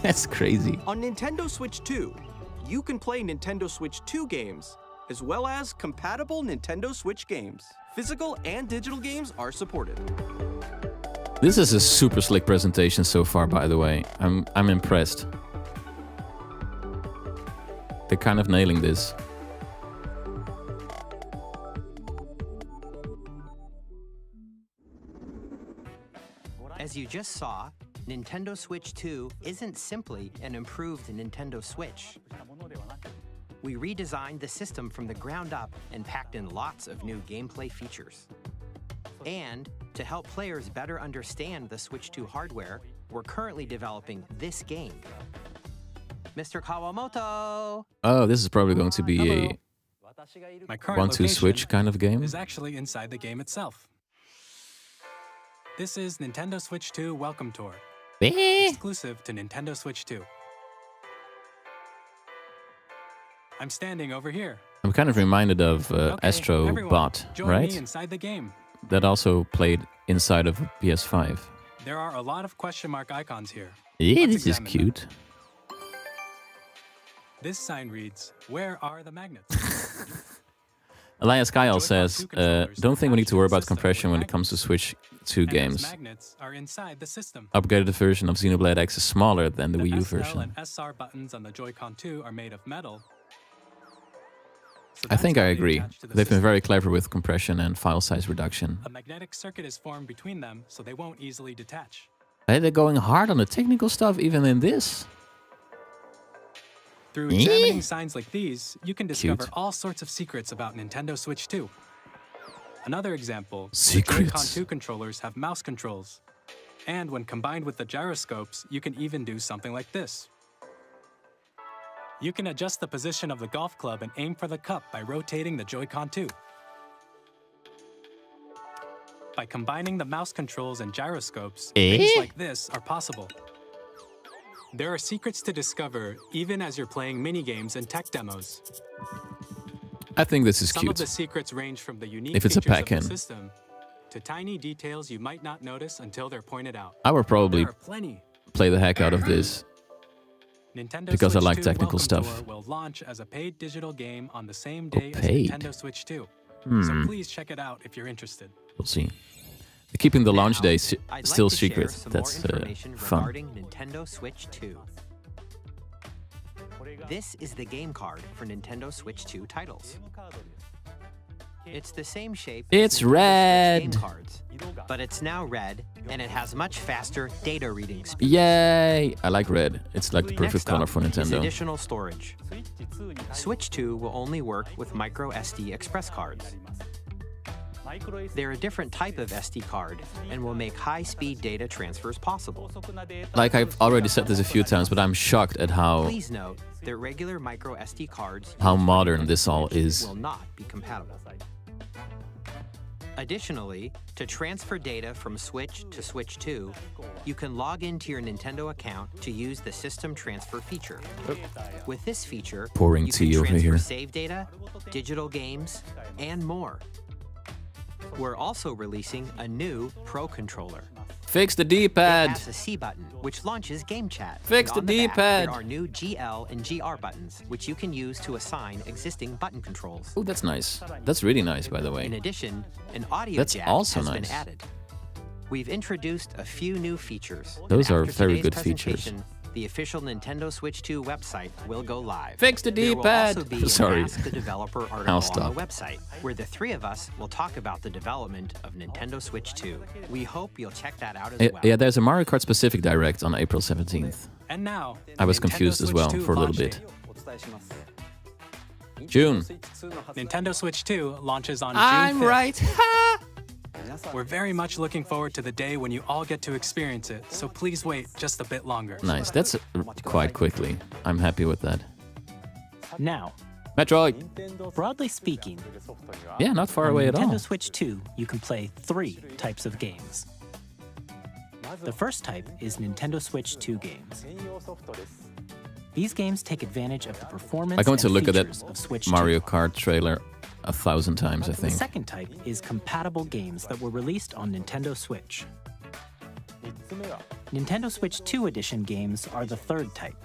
Speaker 1: That's crazy.
Speaker 4: On Nintendo Switch 2, you can play Nintendo Switch 2 games, as well as compatible Nintendo Switch games. Physical and digital games are supported.
Speaker 1: This is a super slick presentation so far, by the way. I'm impressed. They're kind of nailing this.
Speaker 10: As you just saw, Nintendo Switch 2 isn't simply an improved Nintendo Switch. We redesigned the system from the ground up and packed in lots of new gameplay features. And to help players better understand the Switch 2 hardware, we're currently developing this game. Mr. Kawamoto!
Speaker 1: Oh, this is probably going to be a
Speaker 2: My current
Speaker 1: 1-2
Speaker 2: location
Speaker 1: switch kind of game.
Speaker 2: is actually inside the game itself. This is Nintendo Switch 2 Welcome Tour, exclusive to Nintendo Switch 2. I'm standing over here.
Speaker 1: I'm kind of reminded of
Speaker 2: Okay,
Speaker 1: Astro
Speaker 2: everyone,
Speaker 1: Bot,
Speaker 2: join
Speaker 1: right?
Speaker 2: me inside the game.
Speaker 1: That also played inside of a PS5.
Speaker 2: There are a lot of question mark icons here.
Speaker 1: Yeah,
Speaker 2: Let's
Speaker 1: this is
Speaker 2: examine them.
Speaker 1: cute.
Speaker 2: This sign reads, "Where are the magnets?"
Speaker 1: Elias Kyle
Speaker 2: Joy-Con
Speaker 1: says,
Speaker 2: 2 controllers
Speaker 1: don't think we need to worry about
Speaker 2: system
Speaker 1: compression
Speaker 2: with
Speaker 1: when it comes to Switch 2
Speaker 2: And those
Speaker 1: games.
Speaker 2: magnets are inside the system.
Speaker 1: Upgraded version of Xenoblade X is smaller than the Wii U
Speaker 2: SL
Speaker 1: version.
Speaker 2: and SR buttons on the Joy-Con 2 are made of metal. So
Speaker 1: I think
Speaker 2: that's
Speaker 1: I
Speaker 2: how they
Speaker 1: agree.
Speaker 2: attach to the
Speaker 1: They've been
Speaker 2: system.
Speaker 1: very clever with compression and file size reduction.
Speaker 2: A magnetic circuit is formed between them, so they won't easily detach.
Speaker 1: Hey, they're going hard on the technical stuff even in this.
Speaker 2: Through
Speaker 1: Eh?
Speaker 2: examining signs like these, you can discover
Speaker 1: Cute.
Speaker 2: all sorts of secrets about Nintendo Switch 2. Another example, the
Speaker 1: Secrets.
Speaker 2: Joy-Con 2 controllers have mouse controls. And when combined with the gyroscopes, you can even do something like this. You can adjust the position of the golf club and aim for the cup by rotating the Joy-Con 2. By combining the mouse controls and gyroscopes, things like this are possible. There are secrets to discover even as you're playing minigames and tech demos.
Speaker 1: I think this is
Speaker 2: Some
Speaker 1: cute.
Speaker 2: of the secrets range from the unique
Speaker 1: If it's a
Speaker 2: features of
Speaker 1: pack-in.
Speaker 2: the system to tiny details you might not notice until they're pointed out.
Speaker 1: I would probably
Speaker 2: There are plenty.
Speaker 1: play the heck out of this.
Speaker 2: Nintendo
Speaker 1: Because I
Speaker 2: Switch
Speaker 1: like
Speaker 2: 2
Speaker 1: technical
Speaker 2: Welcome
Speaker 1: stuff.
Speaker 2: Tour will launch as a paid digital game on the same day as
Speaker 1: paid?
Speaker 2: Nintendo Switch 2.
Speaker 1: Hmm.
Speaker 2: So please check it out if you're interested.
Speaker 1: We'll see. They're keeping the launch
Speaker 10: Now,
Speaker 1: day
Speaker 10: I'd
Speaker 1: still
Speaker 10: like to share
Speaker 1: secret.
Speaker 10: some
Speaker 1: That's
Speaker 10: more information
Speaker 1: fun.
Speaker 10: regarding Nintendo Switch 2. This is the game card for Nintendo Switch 2 titles. It's the same shape as
Speaker 1: It's
Speaker 10: Nintendo Switch
Speaker 1: red.
Speaker 10: game cards, but it's now red and it has much faster data reading speed.
Speaker 1: Yay! I like red. It's like the perfect
Speaker 10: Next
Speaker 1: color
Speaker 10: up
Speaker 1: for
Speaker 10: is
Speaker 1: Nintendo.
Speaker 10: additional storage. Switch 2 will only work with micro SD express cards. They're a different type of SD card and will make high-speed data transfers possible.
Speaker 1: Like I've already said this a few times, but I'm shocked at how
Speaker 10: Please note that regular micro SD cards
Speaker 1: How
Speaker 10: used for
Speaker 1: modern
Speaker 10: Nintendo
Speaker 1: this all
Speaker 10: Switch
Speaker 1: is.
Speaker 10: will not be compatible. Additionally, to transfer data from Switch to Switch 2, you can log into your Nintendo account to use the System Transfer feature. With this feature,
Speaker 1: Pouring
Speaker 10: you
Speaker 1: tea
Speaker 10: can
Speaker 1: over
Speaker 10: transfer
Speaker 1: here.
Speaker 10: save data, digital games, and more. We're also releasing a new Pro Controller.
Speaker 1: Fix the
Speaker 10: It
Speaker 1: D-pad.
Speaker 10: has a C button, which launches Game Chat.
Speaker 1: Fix
Speaker 10: And on
Speaker 1: the
Speaker 10: back,
Speaker 1: D-pad.
Speaker 10: There are new GL and GR buttons, which you can use to assign existing button controls.
Speaker 1: Oh, that's nice. That's really nice, by the
Speaker 10: In
Speaker 1: way.
Speaker 10: addition, an audio
Speaker 1: That's
Speaker 10: jack
Speaker 1: also
Speaker 10: has been
Speaker 1: nice.
Speaker 10: added. We've introduced a few new features.
Speaker 1: Those
Speaker 10: and
Speaker 1: are
Speaker 10: after
Speaker 1: very
Speaker 10: today's
Speaker 1: good features.
Speaker 10: presentation, the official Nintendo Switch 2 website will go live.
Speaker 1: Fix the
Speaker 10: There will
Speaker 1: D-pad.
Speaker 10: also be an
Speaker 1: Sorry.
Speaker 10: Ask the Developer
Speaker 1: I'll
Speaker 10: article on
Speaker 1: stop.
Speaker 10: the website, where the three of us will talk about the development of Nintendo Switch 2. We hope you'll check that out as well.
Speaker 1: Yeah, there's a Mario Kart specific direct on April 17th.
Speaker 2: And now,
Speaker 1: I was
Speaker 2: Nintendo
Speaker 1: confused as
Speaker 2: Switch
Speaker 1: well
Speaker 2: 2
Speaker 1: for a little
Speaker 2: launch
Speaker 1: bit. June.
Speaker 2: Nintendo Switch 2 launches on
Speaker 1: I'm
Speaker 2: June 5th.
Speaker 1: right.
Speaker 2: We're very much looking forward to the day when you all get to experience it, so please wait just a bit longer.
Speaker 1: Nice. That's quite quickly. I'm happy with that.
Speaker 3: Now,
Speaker 1: Metroid.
Speaker 3: broadly speaking,
Speaker 1: Yeah, not far
Speaker 3: on
Speaker 1: away at
Speaker 3: Nintendo
Speaker 1: all.
Speaker 3: Switch 2, you can play 3 types of games. The first type is Nintendo Switch 2 games. These games take advantage of the performance
Speaker 1: I'm going to
Speaker 3: and
Speaker 1: look at
Speaker 3: features
Speaker 1: that
Speaker 3: of Switch 2.
Speaker 1: Mario Kart trailer 1,000 times, I
Speaker 3: The
Speaker 1: think.
Speaker 3: second type is compatible games that were released on Nintendo Switch. Nintendo Switch 2 Edition games are the third type.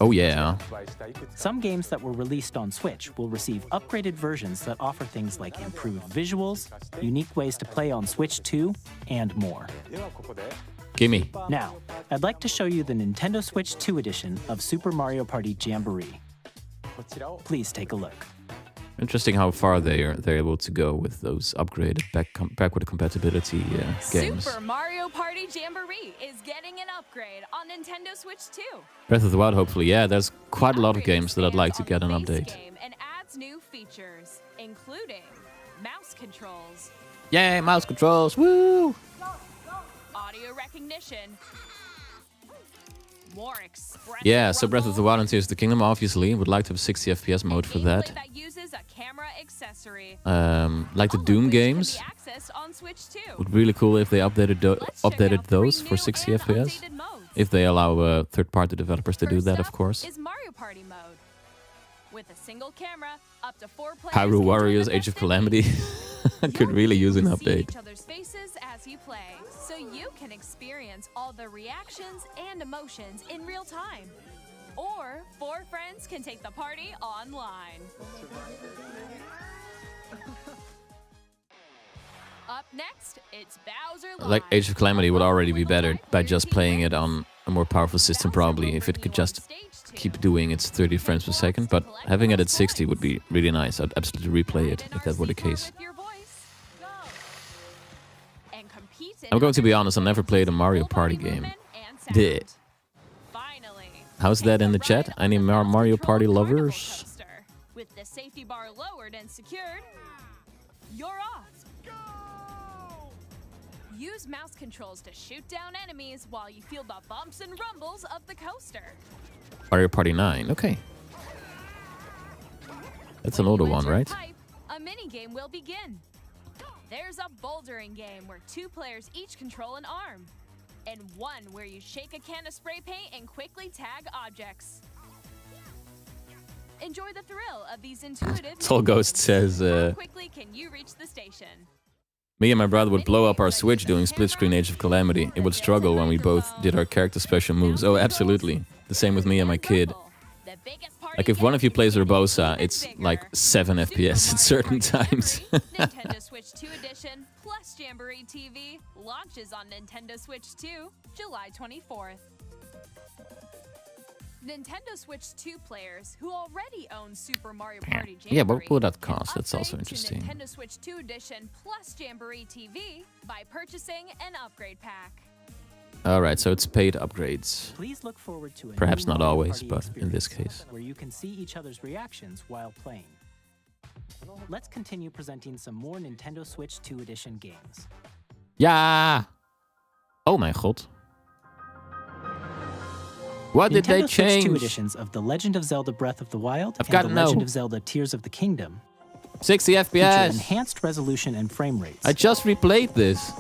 Speaker 1: Oh yeah.
Speaker 3: Some games that were released on Switch will receive upgraded versions that offer things like improved visuals, unique ways to play on Switch 2, and more.
Speaker 1: Gimme.
Speaker 3: Now, I'd like to show you the Nintendo Switch 2 edition of Super Mario Party Jamboree. Please take a look.
Speaker 1: Interesting how far they're able to go with those upgraded backward compatibility games.
Speaker 8: Super Mario Party Jamboree is getting an upgrade on Nintendo Switch 2.
Speaker 1: Breath of the Wild, hopefully. Yeah, there's quite a lot of
Speaker 8: Upgrade
Speaker 1: games that I'd like to
Speaker 8: expands
Speaker 1: get an
Speaker 8: on the base
Speaker 1: update.
Speaker 8: game and adds new features, including mouse controls,
Speaker 1: Yay, mouse controls. Woo!
Speaker 8: audio recognition, more expressive
Speaker 1: Yeah, so Breath of the
Speaker 8: rumble,
Speaker 1: Wild and Tears of the Kingdom, obviously. Would like to have 60 FPS mode for that.
Speaker 8: gameplay that uses a camera accessory.
Speaker 1: Like the
Speaker 8: All of
Speaker 1: Doom
Speaker 8: which
Speaker 1: games.
Speaker 8: Can be accessed on Switch 2.
Speaker 1: Would be really cool if they updated
Speaker 8: Let's check
Speaker 1: updated
Speaker 8: out 3
Speaker 1: those for
Speaker 8: new
Speaker 1: 60
Speaker 8: and
Speaker 1: FPS.
Speaker 8: updated modes.
Speaker 1: If they allow third-party developers to do
Speaker 8: First
Speaker 1: that, of
Speaker 8: up
Speaker 1: course.
Speaker 8: is Mario Party mode. With a single camera, up to 4 players
Speaker 1: Hyrule
Speaker 8: can join
Speaker 1: Warriors
Speaker 8: the
Speaker 1: Age of
Speaker 8: festivities.
Speaker 1: Calamity. Could really use an
Speaker 8: You'll see
Speaker 1: update.
Speaker 8: each other's faces as you play, so you can experience all the reactions and emotions in real time. Or 4 friends can take the party online. Up next, it's Bowser Live.
Speaker 1: Like Age of Calamity would already be better by just playing it on a more powerful system, probably, if it could just keep doing its 30 frames per second. But having it at 60 would be really nice. I'd absolutely replay it if that were the case. I'm going to be honest, I never played a Mario Party game. Did. How's that in the chat? Any Mario Party lovers?
Speaker 8: With the safety bar lowered and secured, you're off. Use mouse controls to shoot down enemies while you feel the bumps and rumbles of the coaster.
Speaker 1: Mario Party 9, okay. That's an older one, right?
Speaker 8: Pipe, a minigame will begin. There's a bouldering game where 2 players each control an arm, and one where you shake a can of spray paint and quickly tag objects. Enjoy the thrill of these intuitive.
Speaker 1: Soul Ghost says,
Speaker 8: How quickly can you reach the station?
Speaker 1: me and my brother would blow up our Switch doing split-screen Age of Calamity. It would struggle when we both did our character special moves. Oh, absolutely. The same with me and my kid. Like, if one of you plays Urbosa, it's like 7 FPS at certain times.
Speaker 8: Nintendo Switch 2 Edition plus Jamboree TV launches on Nintendo Switch 2, July 24th. Nintendo Switch 2 players who already own Super Mario Party Jamboree.
Speaker 1: Yeah, but what will that
Speaker 8: can
Speaker 1: cost? That's also
Speaker 8: upgrade to
Speaker 1: interesting.
Speaker 8: Nintendo Switch 2 Edition plus Jamboree TV by purchasing an upgrade pack.
Speaker 1: Alright, so it's paid upgrades.
Speaker 3: Please look forward to a
Speaker 1: Perhaps
Speaker 3: new
Speaker 1: not
Speaker 3: Mario
Speaker 1: always,
Speaker 3: Party
Speaker 1: but in this
Speaker 3: experience
Speaker 1: case.
Speaker 3: where you can see each other's reactions while playing. Let's continue presenting some more Nintendo Switch 2 Edition games.
Speaker 1: Ja! Oh mijn god. What did they
Speaker 3: Nintendo Switch 2
Speaker 1: change?
Speaker 3: editions of The Legend of Zelda Breath of the Wild
Speaker 1: I've
Speaker 3: and
Speaker 1: got
Speaker 3: The
Speaker 1: no.
Speaker 3: Legend of Zelda Tears of the Kingdom
Speaker 1: 60
Speaker 3: feature
Speaker 1: FPS.
Speaker 3: enhanced resolution and frame rates.
Speaker 1: I just replayed this.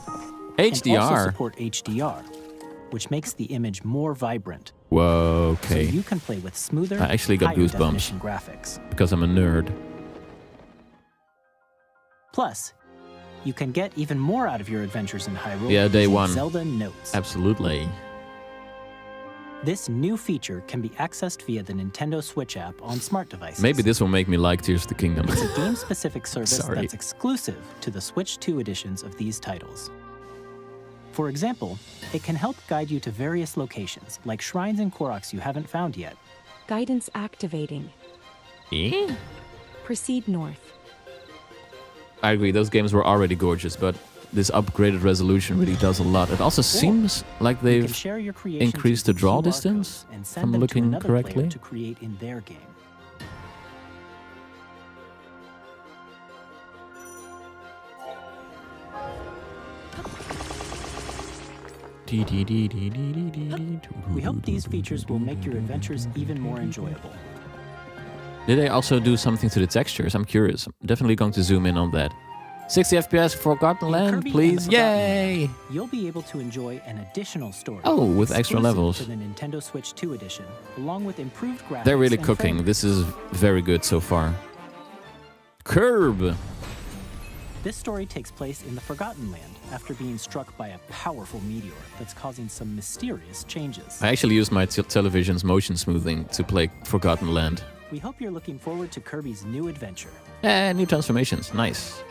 Speaker 3: And also
Speaker 1: HDR.
Speaker 3: support HDR, which makes the image more vibrant.
Speaker 1: Whoa,
Speaker 3: So
Speaker 1: okay.
Speaker 3: you can play with smoother,
Speaker 1: I actually got
Speaker 3: higher
Speaker 1: goosebumps.
Speaker 3: definition graphics.
Speaker 1: Because I'm a nerd.
Speaker 3: Plus, you can get even more out of your adventures in Hyrule
Speaker 1: Yeah, day
Speaker 3: using
Speaker 1: one.
Speaker 3: Zelda Notes.
Speaker 1: Absolutely.
Speaker 3: This new feature can be accessed via the Nintendo Switch app on smart devices.
Speaker 1: Maybe this will make me like Tears of the Kingdom.
Speaker 3: It's a game-specific service
Speaker 1: Sorry.
Speaker 3: that's exclusive to the Switch 2 editions of these titles. For example, it can help guide you to various locations, like shrines and Koroks you haven't found yet.
Speaker 11: Guidance activating.
Speaker 1: Eh?
Speaker 11: Proceed north.
Speaker 1: I agree, those games were already gorgeous, but this upgraded resolution really does a lot. It also seems like
Speaker 3: You can
Speaker 1: they've
Speaker 3: share your creations
Speaker 1: increased the
Speaker 3: using
Speaker 1: draw
Speaker 3: QR
Speaker 1: distance,
Speaker 3: codes and
Speaker 1: if
Speaker 3: send
Speaker 1: I'm
Speaker 3: them to
Speaker 1: looking
Speaker 3: another player
Speaker 1: correctly.
Speaker 3: to create in their game. We hope these features will make your adventures even more enjoyable.
Speaker 1: Did they also do something to the textures? I'm curious. I'm definitely going to zoom in on that. 60 FPS Forgotten
Speaker 3: In
Speaker 1: Land,
Speaker 3: Kirby and the
Speaker 1: please.
Speaker 3: Forgotten
Speaker 1: Yay!
Speaker 3: Land, you'll be able to enjoy an additional story.
Speaker 1: Oh, with extra
Speaker 3: exclusive
Speaker 1: levels.
Speaker 3: For the Nintendo Switch 2 edition, along with improved graphics.
Speaker 1: They're really
Speaker 3: and
Speaker 1: cooking.
Speaker 3: frame
Speaker 1: This is very good so far. Curb!
Speaker 3: This story takes place in the Forgotten Land after being struck by a powerful meteor that's causing some mysterious changes.
Speaker 1: I actually used my television's motion smoothing to play Forgotten Land.
Speaker 3: We hope you're looking forward to Kirby's new adventure.
Speaker 1: New transformations. Nice.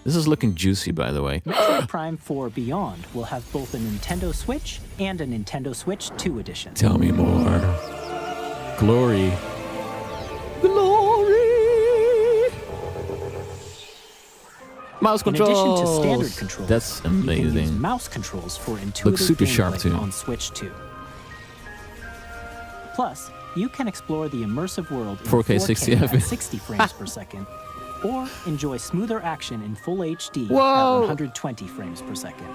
Speaker 1: This is looking juicy, by the way.
Speaker 3: Metroid Prime 4 Beyond will have both a Nintendo Switch and a Nintendo Switch 2 edition.
Speaker 1: Tell me more. Glory. Glory! Mouse
Speaker 3: In
Speaker 1: controls!
Speaker 3: addition to standard controls,
Speaker 1: That's
Speaker 3: you can use
Speaker 1: amazing.
Speaker 3: mouse controls for intuitive
Speaker 1: super
Speaker 3: gameplay
Speaker 1: sharp, too.
Speaker 3: on Switch 2. Plus, you can explore the immersive world in
Speaker 1: 4K 60
Speaker 3: at
Speaker 1: FPS.
Speaker 3: 60 frames per second, or enjoy smoother action in full HD
Speaker 1: Whoa!
Speaker 3: at 120 frames per second.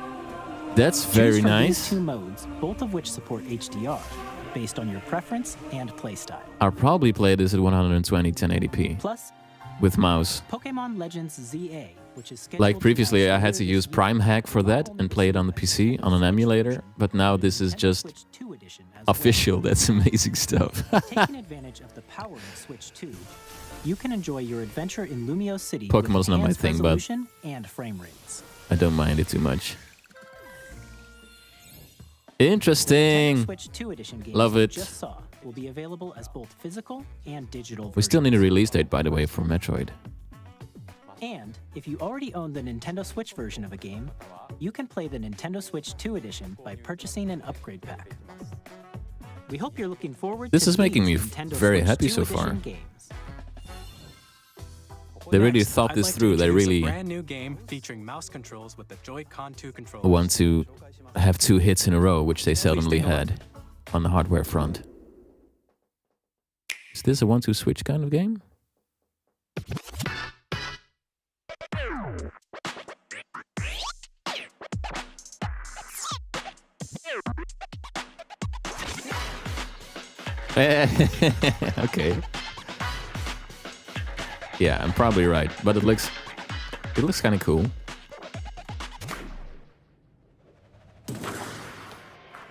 Speaker 1: That's
Speaker 3: Choose
Speaker 1: very
Speaker 3: from
Speaker 1: nice.
Speaker 3: these two modes, both of which support HDR, based on your preference and playstyle.
Speaker 1: I'll probably play this at 120 1080p
Speaker 3: Plus,
Speaker 1: with mouse.
Speaker 3: Pokemon Legends ZA, which is scheduled
Speaker 1: Like
Speaker 3: to
Speaker 1: previously, I
Speaker 3: launch
Speaker 1: had to
Speaker 3: later
Speaker 1: use
Speaker 3: this year,
Speaker 1: Prime Hack for that
Speaker 3: all
Speaker 1: and play it on the PC on an emulator, but now this is
Speaker 3: Nintendo
Speaker 1: just
Speaker 3: Switch 2 edition as
Speaker 1: official. That's amazing stuff.
Speaker 3: well. Taking advantage of the power of Switch 2, you can enjoy your adventure in Lumio City
Speaker 1: Pokemon's
Speaker 3: with
Speaker 1: not my
Speaker 3: enhanced
Speaker 1: thing, but-
Speaker 3: resolution and frame rates.
Speaker 1: I don't mind it too much.
Speaker 3: The
Speaker 1: Interesting.
Speaker 3: Nintendo Switch 2 edition games
Speaker 1: Love
Speaker 3: you
Speaker 1: it.
Speaker 3: just saw will be available as both physical and digital
Speaker 1: We still need a
Speaker 3: versions.
Speaker 1: release date, by the way, for Metroid.
Speaker 3: And if you already own the Nintendo Switch version of a game, you can play the Nintendo Switch 2 edition by purchasing an upgrade pack. We hope you're looking forward
Speaker 1: This
Speaker 3: to
Speaker 1: is making
Speaker 3: these
Speaker 1: me
Speaker 3: Nintendo
Speaker 1: very
Speaker 3: Switch
Speaker 1: happy
Speaker 3: 2
Speaker 1: so
Speaker 3: edition
Speaker 1: far.
Speaker 3: Games.
Speaker 1: They really
Speaker 2: Next,
Speaker 1: thought
Speaker 2: I'd
Speaker 1: this
Speaker 2: like to
Speaker 1: through. They
Speaker 2: introduce
Speaker 1: really
Speaker 2: a brand new game featuring mouse controls with the Joy-Con 2 controller.
Speaker 1: want to have 2 hits in a row, which they seldomly had on the hardware front. Is this a 1-2 switch kind of game? Okay. Yeah, I'm probably right, but it looks kind of cool.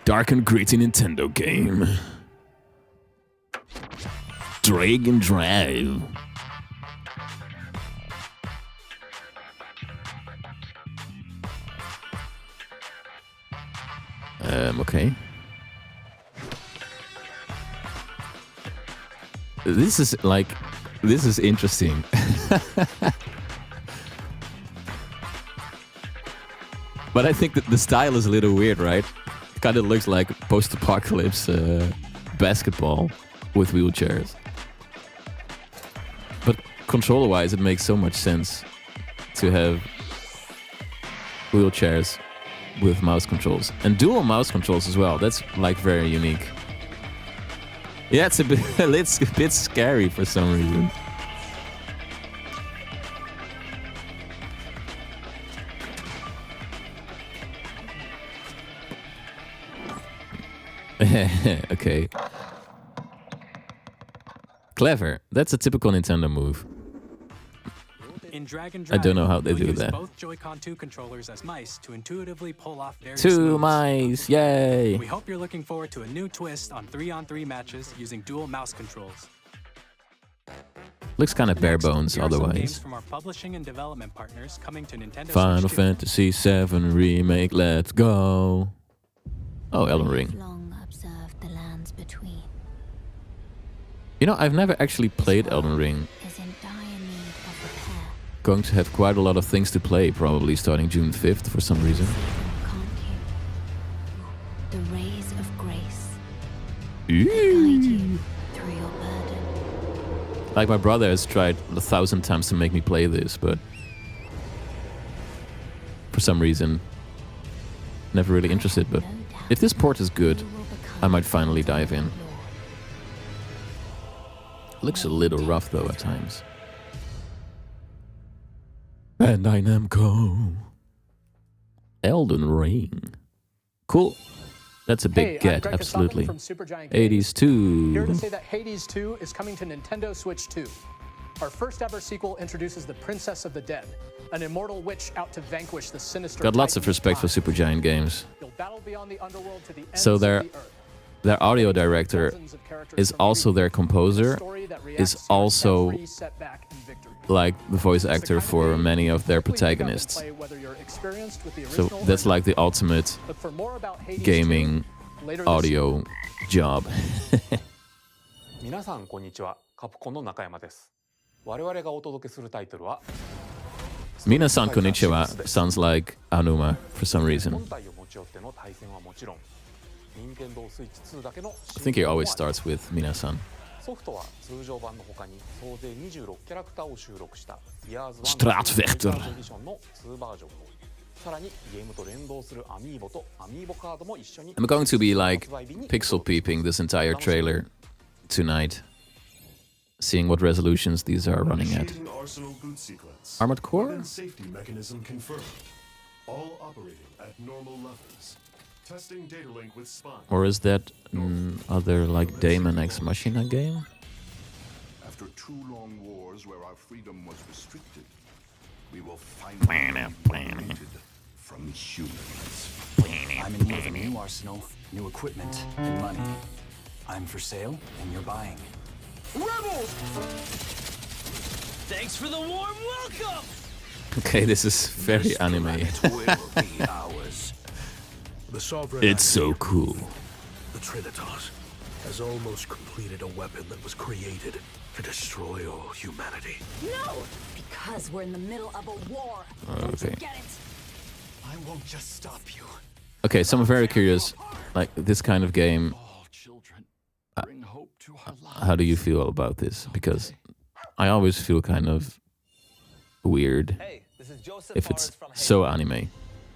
Speaker 1: Dark and gritty Nintendo game. Drag and drive. Okay. This is interesting. But I think that the style is a little weird, right? It kind of looks like post-apocalypse basketball with wheelchairs. But controller-wise, it makes so much sense to have wheelchairs with mouse controls. And dual mouse controls as well. That's like very unique. Yeah, it's a bit scary for some reason. Okay. Clever. That's a typical Nintendo move.
Speaker 2: In Drag and
Speaker 1: I don't know how they
Speaker 2: you'll
Speaker 1: do
Speaker 2: use
Speaker 1: that.
Speaker 2: both Joy-Con 2 controllers as mice to intuitively pull off various
Speaker 1: 2
Speaker 2: moves.
Speaker 1: mice, yay!
Speaker 2: We hope you're looking forward to a new twist on 3-on-3 matches using dual mouse controls.
Speaker 1: Looks kind of bare
Speaker 2: Next,
Speaker 1: bones
Speaker 2: here are some games
Speaker 1: otherwise.
Speaker 2: from our publishing and development partners coming to Nintendo
Speaker 1: Final
Speaker 2: Switch 2.
Speaker 1: Fantasy VII Remake, let's go! Oh, Elden Ring.
Speaker 12: Long observed the lands between.
Speaker 1: You know, I've never actually played Elden Ring.
Speaker 12: Is in dire need of repair.
Speaker 1: going to have quite a lot of things to play, probably starting June 5th for some reason.
Speaker 12: The rays of grace
Speaker 1: Ooh.
Speaker 12: guide you through your burden.
Speaker 1: Like my brother has tried 1,000 times to make me play this, but for some reason, never really interested. But if this port is good, I might finally dive in. Looks a little rough though at times. Bandai Namco. Elden Ring. Cool. That's a big get, absolutely. 80s 2.
Speaker 13: Here to say that Hades 2 is coming to Nintendo Switch 2. Our first ever sequel introduces the Princess of the Dead, an immortal witch out to vanquish the sinister.
Speaker 1: Got lots of respect for Supergiant games.
Speaker 13: You'll battle beyond the underworld to the ends
Speaker 1: So
Speaker 13: of
Speaker 1: their
Speaker 13: the earth.
Speaker 1: audio director is also their composer, is also like the voice actor for many of their protagonists. So that's like the ultimate gaming audio job.
Speaker 14: 皆さんこんにちは。カプコンの中山です。我々がお届けするタイトルは
Speaker 1: Minasan konnichiwa sounds like Anuma for some reason.
Speaker 14: 本体を持ち寄っての対戦はもちろん、任天堂スイッチ2だけの
Speaker 1: I think he always starts with Minasan.
Speaker 14: ソフトは通常版の他に総勢26キャラクターを収録した Years 1
Speaker 1: Straatvechter
Speaker 14: エディションの2バージョンと、さらにゲームと連動するアミーボとアミーボカードも一緒に
Speaker 1: I'm going to be like pixel peeping this entire trailer tonight, seeing what resolutions these are running at. Armored Core?
Speaker 15: Safety mechanism confirmed. All operating at normal levels. Testing data link with Spine.
Speaker 1: Or is that other like Daemon Ex Machina game?
Speaker 15: After 2 long wars where our freedom was restricted, we will finally be liberated from humans.
Speaker 16: I'm in need of a new arsenal, new equipment, and money. I'm for sale, and you're buying.
Speaker 17: Rebels! Thanks for the warm welcome!
Speaker 1: Okay, this is very anime. It's so cool.
Speaker 18: The Trinitas has almost completed a weapon that was created to destroy all humanity.
Speaker 19: No! Because we're in the middle of a war.
Speaker 1: Okay.
Speaker 19: Get it?
Speaker 16: I won't just stop you.
Speaker 1: Okay, so I'm very curious, like this kind of game. How do you feel about this? Because I always feel kind of weird if it's so anime.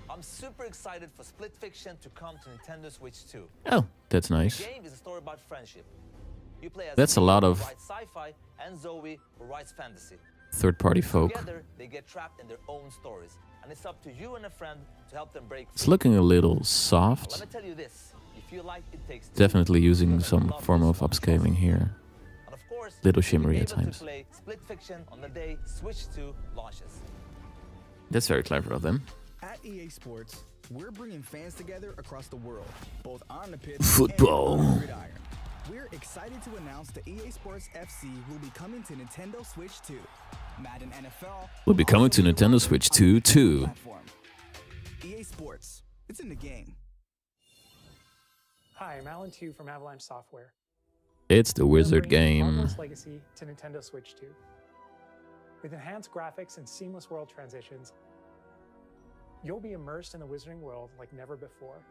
Speaker 20: I'm super excited for Split Fiction to come to Nintendo Switch 2.
Speaker 1: Oh, that's nice.
Speaker 20: The game is a story about friendship. You play as
Speaker 1: That's a lot of
Speaker 20: sci-fi and Zoe who writes fantasy.
Speaker 1: third-party folk.
Speaker 20: Together, they get trapped in their own stories, and it's up to you and a friend to help them break free.
Speaker 1: It's looking a little
Speaker 20: Let
Speaker 1: soft.
Speaker 20: me tell you this, if you like It Takes Two,
Speaker 1: Definitely using some form of upscaling here. Little shimmery at times.
Speaker 20: play Split Fiction on the day Switch 2 launches.
Speaker 1: That's very clever of them.
Speaker 21: At EA Sports, we're bringing fans together across the world, both on the pitch
Speaker 1: Football.
Speaker 21: and on the gridiron. We're excited to announce the EA Sports FC will be coming to Nintendo Switch 2. Madden NFL
Speaker 1: Will be coming to Nintendo Switch 2 too.
Speaker 21: EA Sports, it's in the game.
Speaker 13: Hi, I'm Alan Tu from Avalanche Software.
Speaker 1: It's the wizard
Speaker 13: We're bringing
Speaker 1: game.
Speaker 13: Hogwarts Legacy to Nintendo Switch 2. With enhanced graphics and seamless world transitions, you'll be immersed in the wizarding world like never before.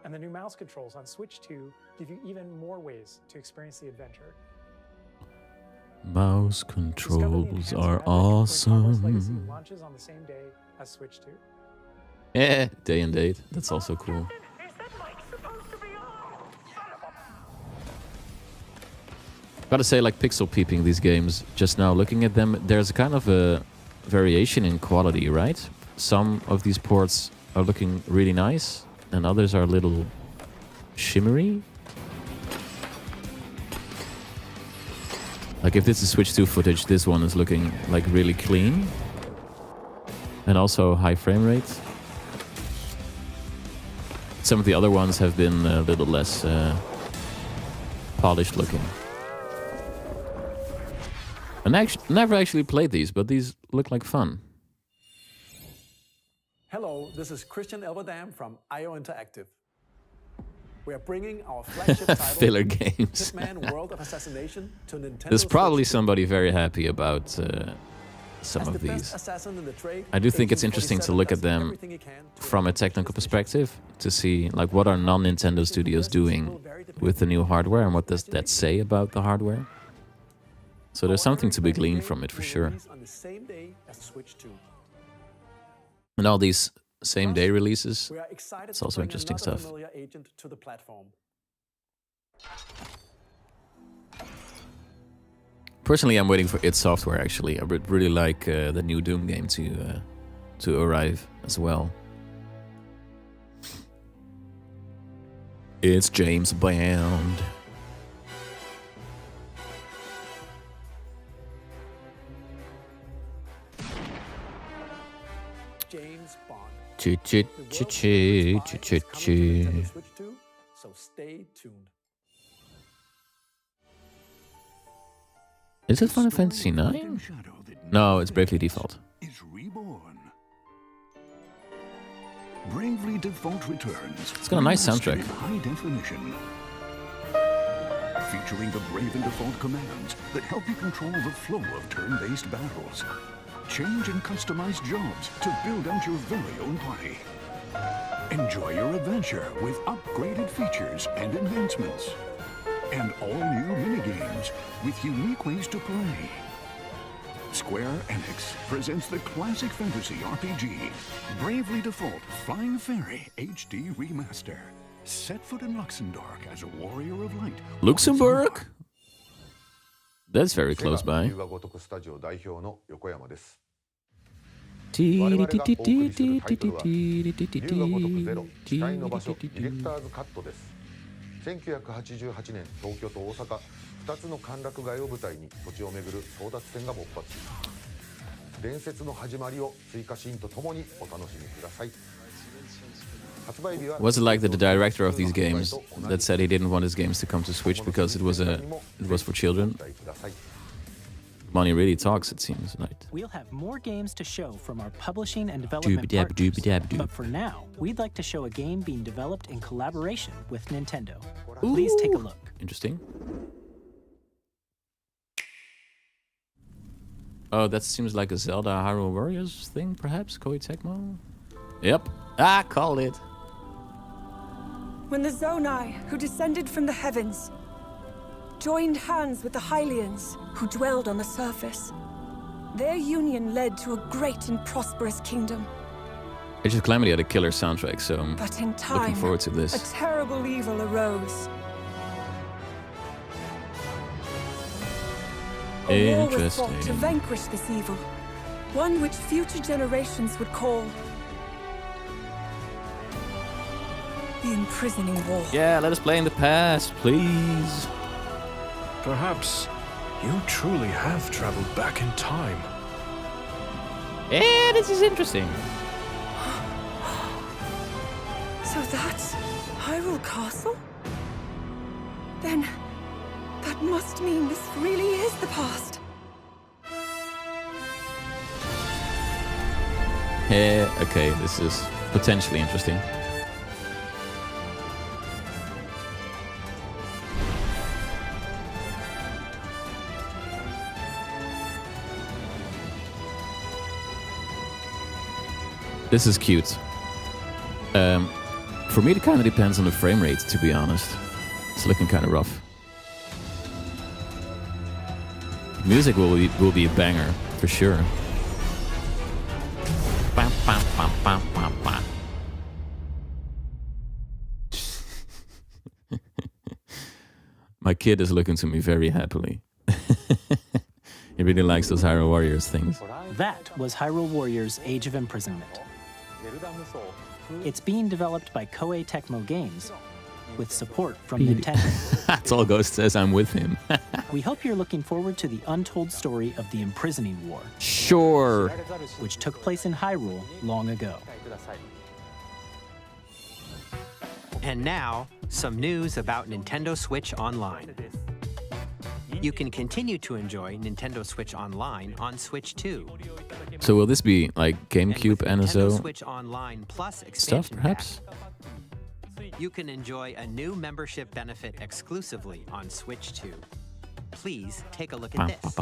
Speaker 13: And the new mouse controls on Switch 2 give you even more ways to experience the adventure.
Speaker 1: Mouse controls are awesome.
Speaker 13: Launches on the same day as Switch 2.
Speaker 1: Yeah, day and date. That's also cool. Gotta say, like pixel peeping these games, just now looking at them, there's a kind of a variation in quality, right? Some of these ports are looking really nice, and others are a little shimmery. Like if this is Switch 2 footage, this one is looking like really clean. And also high frame rate. Some of the other ones have been a little less polished looking. I never actually played these, but these look like fun.
Speaker 22: Hello, this is Christian Elverdam from IO Interactive. We are bringing our flagship title,
Speaker 1: Filler games.
Speaker 22: Hitman World of Assassination, to Nintendo
Speaker 1: There's probably
Speaker 22: Switch.
Speaker 1: somebody very happy about some
Speaker 22: As
Speaker 1: of
Speaker 22: the best
Speaker 1: these.
Speaker 22: assassin in the trade,
Speaker 1: I do think it's interesting to look at them
Speaker 22: everything he can to
Speaker 1: from a technical perspective to see like what are non-Nintendo studios doing with the new hardware and what does that say about the hardware. So there's something to be gleaned from it for sure.
Speaker 22: on the same day as Switch 2.
Speaker 1: And all these same day releases,
Speaker 22: We are excited
Speaker 1: it's
Speaker 22: to
Speaker 1: also
Speaker 22: bring
Speaker 1: interesting
Speaker 22: another
Speaker 1: stuff.
Speaker 22: familiar agent to the platform.
Speaker 1: Personally, I'm waiting for id Software actually. I would really like the new Doom game to arrive as well. It's James Bond.
Speaker 22: James Bond.
Speaker 1: Choo choo choo choo choo choo choo.
Speaker 22: Switch 2, so stay tuned.
Speaker 1: Is it Final Fantasy 9? No, it's Bravely Default.
Speaker 15: Is reborn. Bravely Default returns.
Speaker 1: It's got a nice
Speaker 15: remastered
Speaker 1: soundtrack.
Speaker 15: in high definition. Featuring the Brave and Default commands that help you control the flow of turn-based battles. Change and customize jobs to build out your very own party. Enjoy your adventure with upgraded features and advancements. And all new minigames with unique ways to play. Square Enix presents the classic fantasy RPG, Bravely Default Flying Fairy HD Remaster. Set foot in Luxembourg as a warrior of light.
Speaker 1: Luxembourg? That's very close by.
Speaker 6: 我々がお送りするタイトルは竜が如くゼロ誓いの場所ディレクターズカットです。1988年東京と大阪2つの歓楽街を舞台に土地を巡る争奪戦が勃発。伝説の始まりを追加シーンとともにお楽しみください。
Speaker 1: Was it like the director of these games that said he didn't want his games to come to Switch because it was for children? Money really talks, it seems, right?
Speaker 3: We'll have more games to show from our publishing and development partners. But for now, we'd like to show a game being developed in collaboration with Nintendo. Please take a look.
Speaker 1: Interesting. Oh, that seems like a Zelda Hyrule Warriors thing, perhaps? Koei Tecmo? Yep. Ah, called it.
Speaker 9: When the Zonai, who descended from the heavens, joined hands with the Hylians, who dwelled on the surface, their union led to a great and prosperous kingdom.
Speaker 1: Age of Calamity had a killer soundtrack, so I'm
Speaker 9: But in
Speaker 1: looking
Speaker 9: time,
Speaker 1: forward to
Speaker 9: a
Speaker 1: this.
Speaker 9: terrible evil arose. A war was fought to
Speaker 1: Interesting.
Speaker 9: vanquish this evil, one which future generations would call the Imprisoning War.
Speaker 1: Yeah, let us play in the past, please.
Speaker 18: Perhaps you truly have traveled back in time.
Speaker 1: Yeah, this is interesting.
Speaker 9: So that's Hyrule Castle? Then that must mean this really is the past.
Speaker 1: Yeah, okay, this is potentially interesting. This is cute. For me, it kind of depends on the frame rate, to be honest. It's looking kind of rough. Music will be a banger, for sure. Bam, bam, bam, bam, bam, bam. My kid is looking to me very happily. He really likes those Hyrule Warriors things.
Speaker 3: That was Hyrule Warriors Age of Imprisonment. It's being developed by Koei Tecmo Games with support from Nintendo.
Speaker 1: That's all Ghost says, I'm with him.
Speaker 3: We hope you're looking forward to the untold story of the Imprisoning War.
Speaker 1: Sure.
Speaker 3: Which took place in Hyrule long ago.
Speaker 10: And now, some news about Nintendo Switch Online. You can continue to enjoy Nintendo Switch Online on Switch 2.
Speaker 1: So will this be like GameCube and
Speaker 10: Nintendo
Speaker 1: NSO
Speaker 10: Switch Online Plus
Speaker 1: stuff,
Speaker 10: expansion
Speaker 1: perhaps?
Speaker 10: pack, you can enjoy a new membership benefit exclusively on Switch 2. Please take a look at this.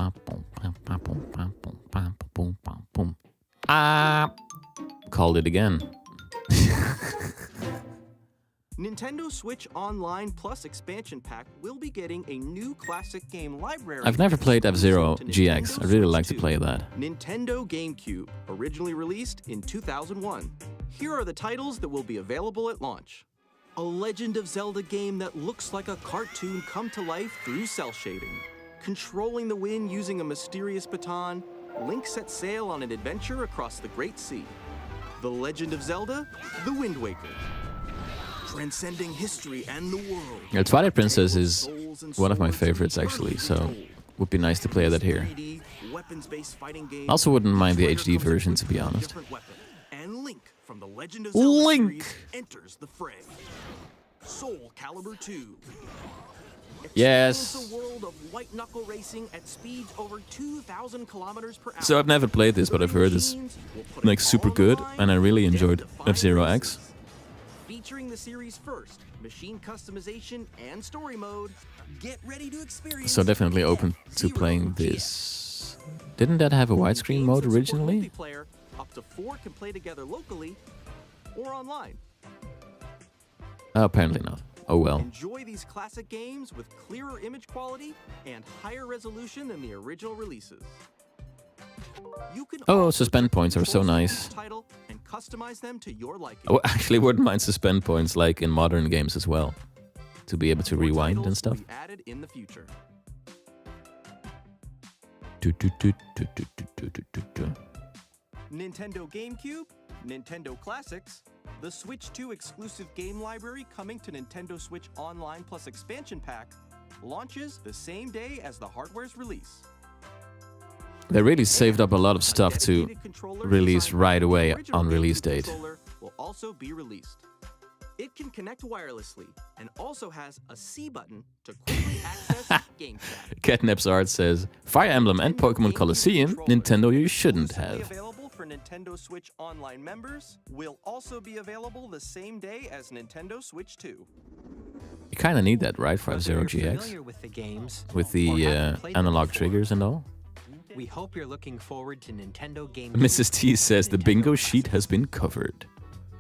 Speaker 1: Called it again.
Speaker 4: Nintendo Switch Online Plus expansion pack will be getting a new classic game library.
Speaker 1: I've never played F-Zero GX. I'd really like to play that.
Speaker 4: Nintendo GameCube, originally released in 2001. Here are the titles that will be available at launch. A Legend of Zelda game that looks like a cartoon come to life through cell shading. Controlling the wind using a mysterious baton, Link sets sail on an adventure across the Great Sea. The Legend of Zelda, The Wind Waker. Transcending history and the world.
Speaker 1: Yeah, Twilight Princess is one of my favorites, actually, so would be nice to play that here. I also wouldn't mind the HD version, to be honest.
Speaker 4: And Link from the Legend of Zelda
Speaker 1: Link
Speaker 4: series enters the fray. Soul Calibur 2.
Speaker 1: Yes.
Speaker 4: Explores the world of white knuckle racing at speeds over 2,000 kilometers per hour.
Speaker 1: So I've never played this, but I've heard it's like super good, and I really enjoyed F-Zero X.
Speaker 4: Featuring the series first, machine customization and story mode. Get ready to experience.
Speaker 1: So definitely open to playing this. Didn't that have a widescreen mode originally?
Speaker 4: Up to 4 can play together locally or online.
Speaker 1: Apparently not. Oh well.
Speaker 4: Enjoy these classic games with clearer image quality and higher resolution than the original releases. You can
Speaker 1: Oh, suspend points are so nice.
Speaker 4: title and customize them to your liking.
Speaker 1: I actually wouldn't mind suspend points like in modern games as well, to be able to rewind and stuff.
Speaker 4: Added in the future. Nintendo GameCube, Nintendo Classics, the Switch 2 exclusive game library coming to Nintendo Switch Online Plus expansion pack launches the same day as the hardware's release.
Speaker 1: They really saved up a lot of stuff to release right away on release date.
Speaker 4: Will also be released. It can connect wirelessly and also has a C button to quickly access game chat.
Speaker 1: Catnap's Art says, Fire Emblem and Pokemon Colosseum, Nintendo you shouldn't have.
Speaker 4: Available for Nintendo Switch Online members, will also be available the same day as Nintendo Switch 2.
Speaker 1: You kinda need that, right, for F-Zero GX?
Speaker 10: With the games,
Speaker 1: with the analog triggers and all?
Speaker 10: We hope you're looking forward to Nintendo Game.
Speaker 1: Mrs. T says the bingo sheet has been covered.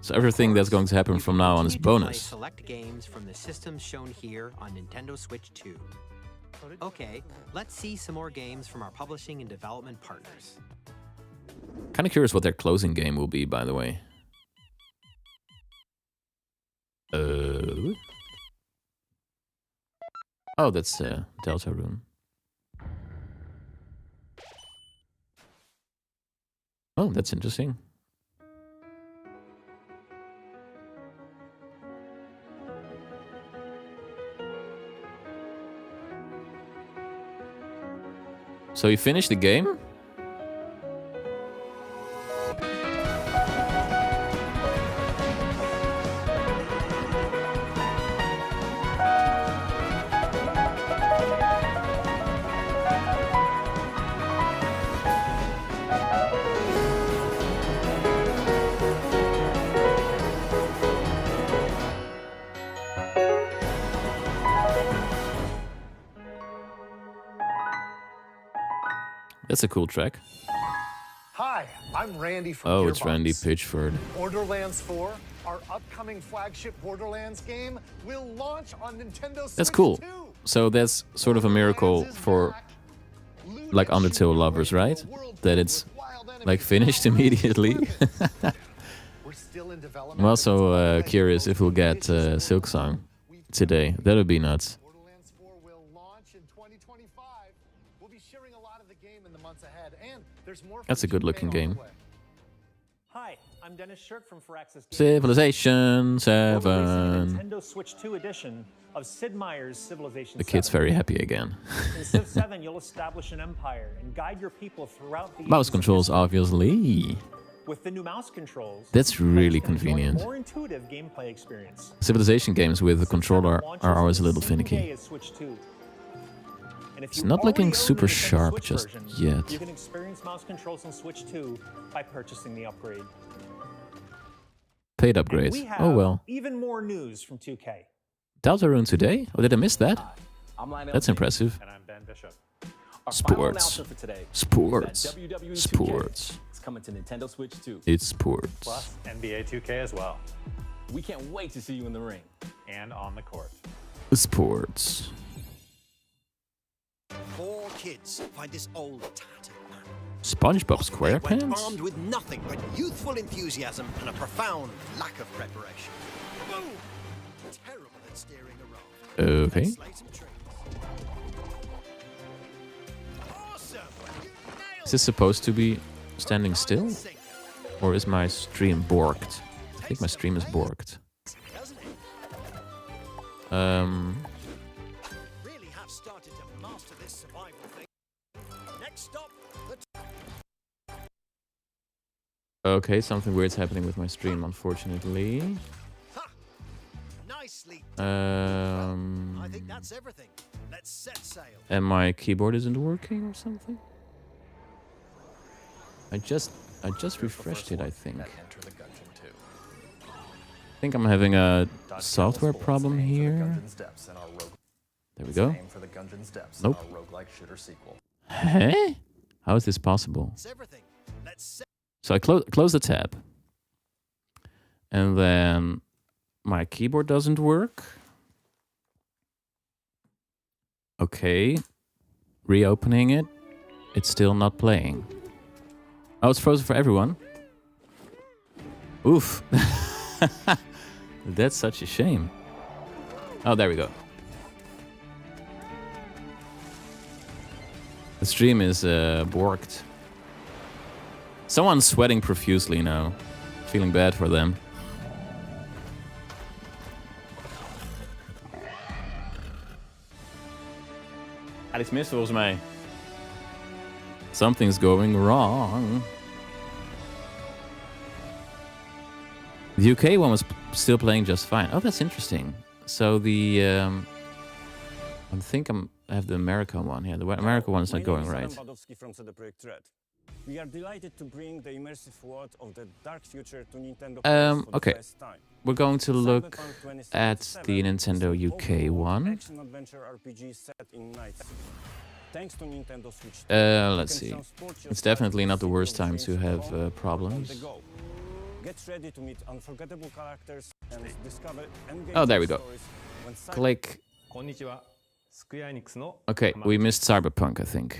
Speaker 1: So everything that's going to happen from now on is bonus.
Speaker 10: Select games from the systems shown here on Nintendo Switch 2. Okay, let's see some more games from our publishing and development partners.
Speaker 1: Kind of curious what their closing game will be, by the way. Oh, that's Deltarune. Oh, that's interesting. So you finished the game? That's a cool track.
Speaker 5: Hi, I'm Randy from
Speaker 1: Oh,
Speaker 5: Gearbox.
Speaker 1: it's Randy Pitchford.
Speaker 5: Borderlands 4, our upcoming flagship Borderlands game, will launch on Nintendo Switch
Speaker 1: That's cool.
Speaker 5: 2.
Speaker 1: So that's sort of a miracle for like Undertale lovers, right? That it's like finished immediately. I'm also curious if we'll get Silksong today. That would be nuts. That's a good-looking game.
Speaker 7: Hi, I'm Dennis Shirk from Firaxis Games.
Speaker 1: Civilization 7.
Speaker 7: Nintendo Switch 2 edition of Sid Meier's Civilization 7.
Speaker 1: The kid's very happy again.
Speaker 7: In Civ 7, you'll establish an empire and guide your people throughout the
Speaker 1: Mouse controls, obviously.
Speaker 7: With the new mouse controls,
Speaker 1: that's really convenient.
Speaker 7: More intuitive gameplay experience.
Speaker 1: Civilization games with the controller are always a little finicky. It's not looking super sharp just yet.
Speaker 7: You can experience mouse controls on Switch 2 by purchasing the upgrade.
Speaker 1: Paid upgrades. Oh well.
Speaker 7: Even more news from 2K.
Speaker 1: Deltarune today? Oh, did I miss that? That's impressive.
Speaker 7: And I'm Ben Bishop.
Speaker 8: Our final
Speaker 1: Sports.
Speaker 8: announcement for today
Speaker 1: Sports.
Speaker 8: is that WWE 2K
Speaker 1: Sports.
Speaker 8: is coming to Nintendo Switch 2.
Speaker 1: It's sports.
Speaker 7: Plus NBA 2K as well.
Speaker 8: We can't wait to see you in the ring.
Speaker 7: And on the court.
Speaker 1: Sports.
Speaker 11: 4 kids find this old tattered man.
Speaker 1: SpongeBob
Speaker 11: Went
Speaker 1: SquarePants?
Speaker 11: armed with nothing but youthful enthusiasm and a profound lack of preparation. Boom! Terrible at steering a raft.
Speaker 1: Okay.
Speaker 11: Slay some trees. Awesome!
Speaker 1: Is this supposed to be standing still? Or is my stream borked? I think my stream is borked.
Speaker 11: Really have started to master this survival thing. Next stop, the
Speaker 1: Okay, something weird's happening with my stream, unfortunately.
Speaker 11: nicely.
Speaker 1: I
Speaker 11: think that's everything. Let's set sail.
Speaker 1: And my keyboard isn't working or something? I just refreshed it, I think. I think I'm having a software problem here. There we go. Nope. Hey? How is this possible? So I close the tab. And then my keyboard doesn't work. Okay. Reopening it. It's still not playing. Oh, it's frozen for everyone. Oof. That's such a shame. Oh, there we go. The stream is borked. Someone's sweating profusely now. Feeling bad for them. Het is mis volgens mij. Something's going wrong. The UK one was still playing just fine. Oh, that's interesting. So the I think I have the American one. Yeah, the American one is not going right.
Speaker 23: We are delighted to bring the immersive world of the dark future to Nintendo for
Speaker 1: Okay.
Speaker 23: the first time.
Speaker 1: We're going to look
Speaker 23: Cyberpunk
Speaker 1: at
Speaker 23: 2077
Speaker 1: the Nintendo
Speaker 23: is an
Speaker 1: UK
Speaker 23: open-world
Speaker 1: one.
Speaker 23: action-adventure RPG set in nights. Thanks to Nintendo Switch 2,
Speaker 1: Let's
Speaker 23: you
Speaker 1: see.
Speaker 23: can transport
Speaker 1: It's
Speaker 23: yourself
Speaker 1: definitely
Speaker 23: to
Speaker 1: not the
Speaker 23: a
Speaker 1: worst
Speaker 23: city
Speaker 1: time
Speaker 23: of
Speaker 1: to
Speaker 23: dreams
Speaker 1: have
Speaker 23: alone on
Speaker 1: problems.
Speaker 23: the go. Get ready to meet unforgettable characters and discover
Speaker 1: Oh, there we go.
Speaker 23: stories when
Speaker 1: Click.
Speaker 23: こんにちは。スクエアエニックスの
Speaker 1: Okay, we missed Cyberpunk, I think.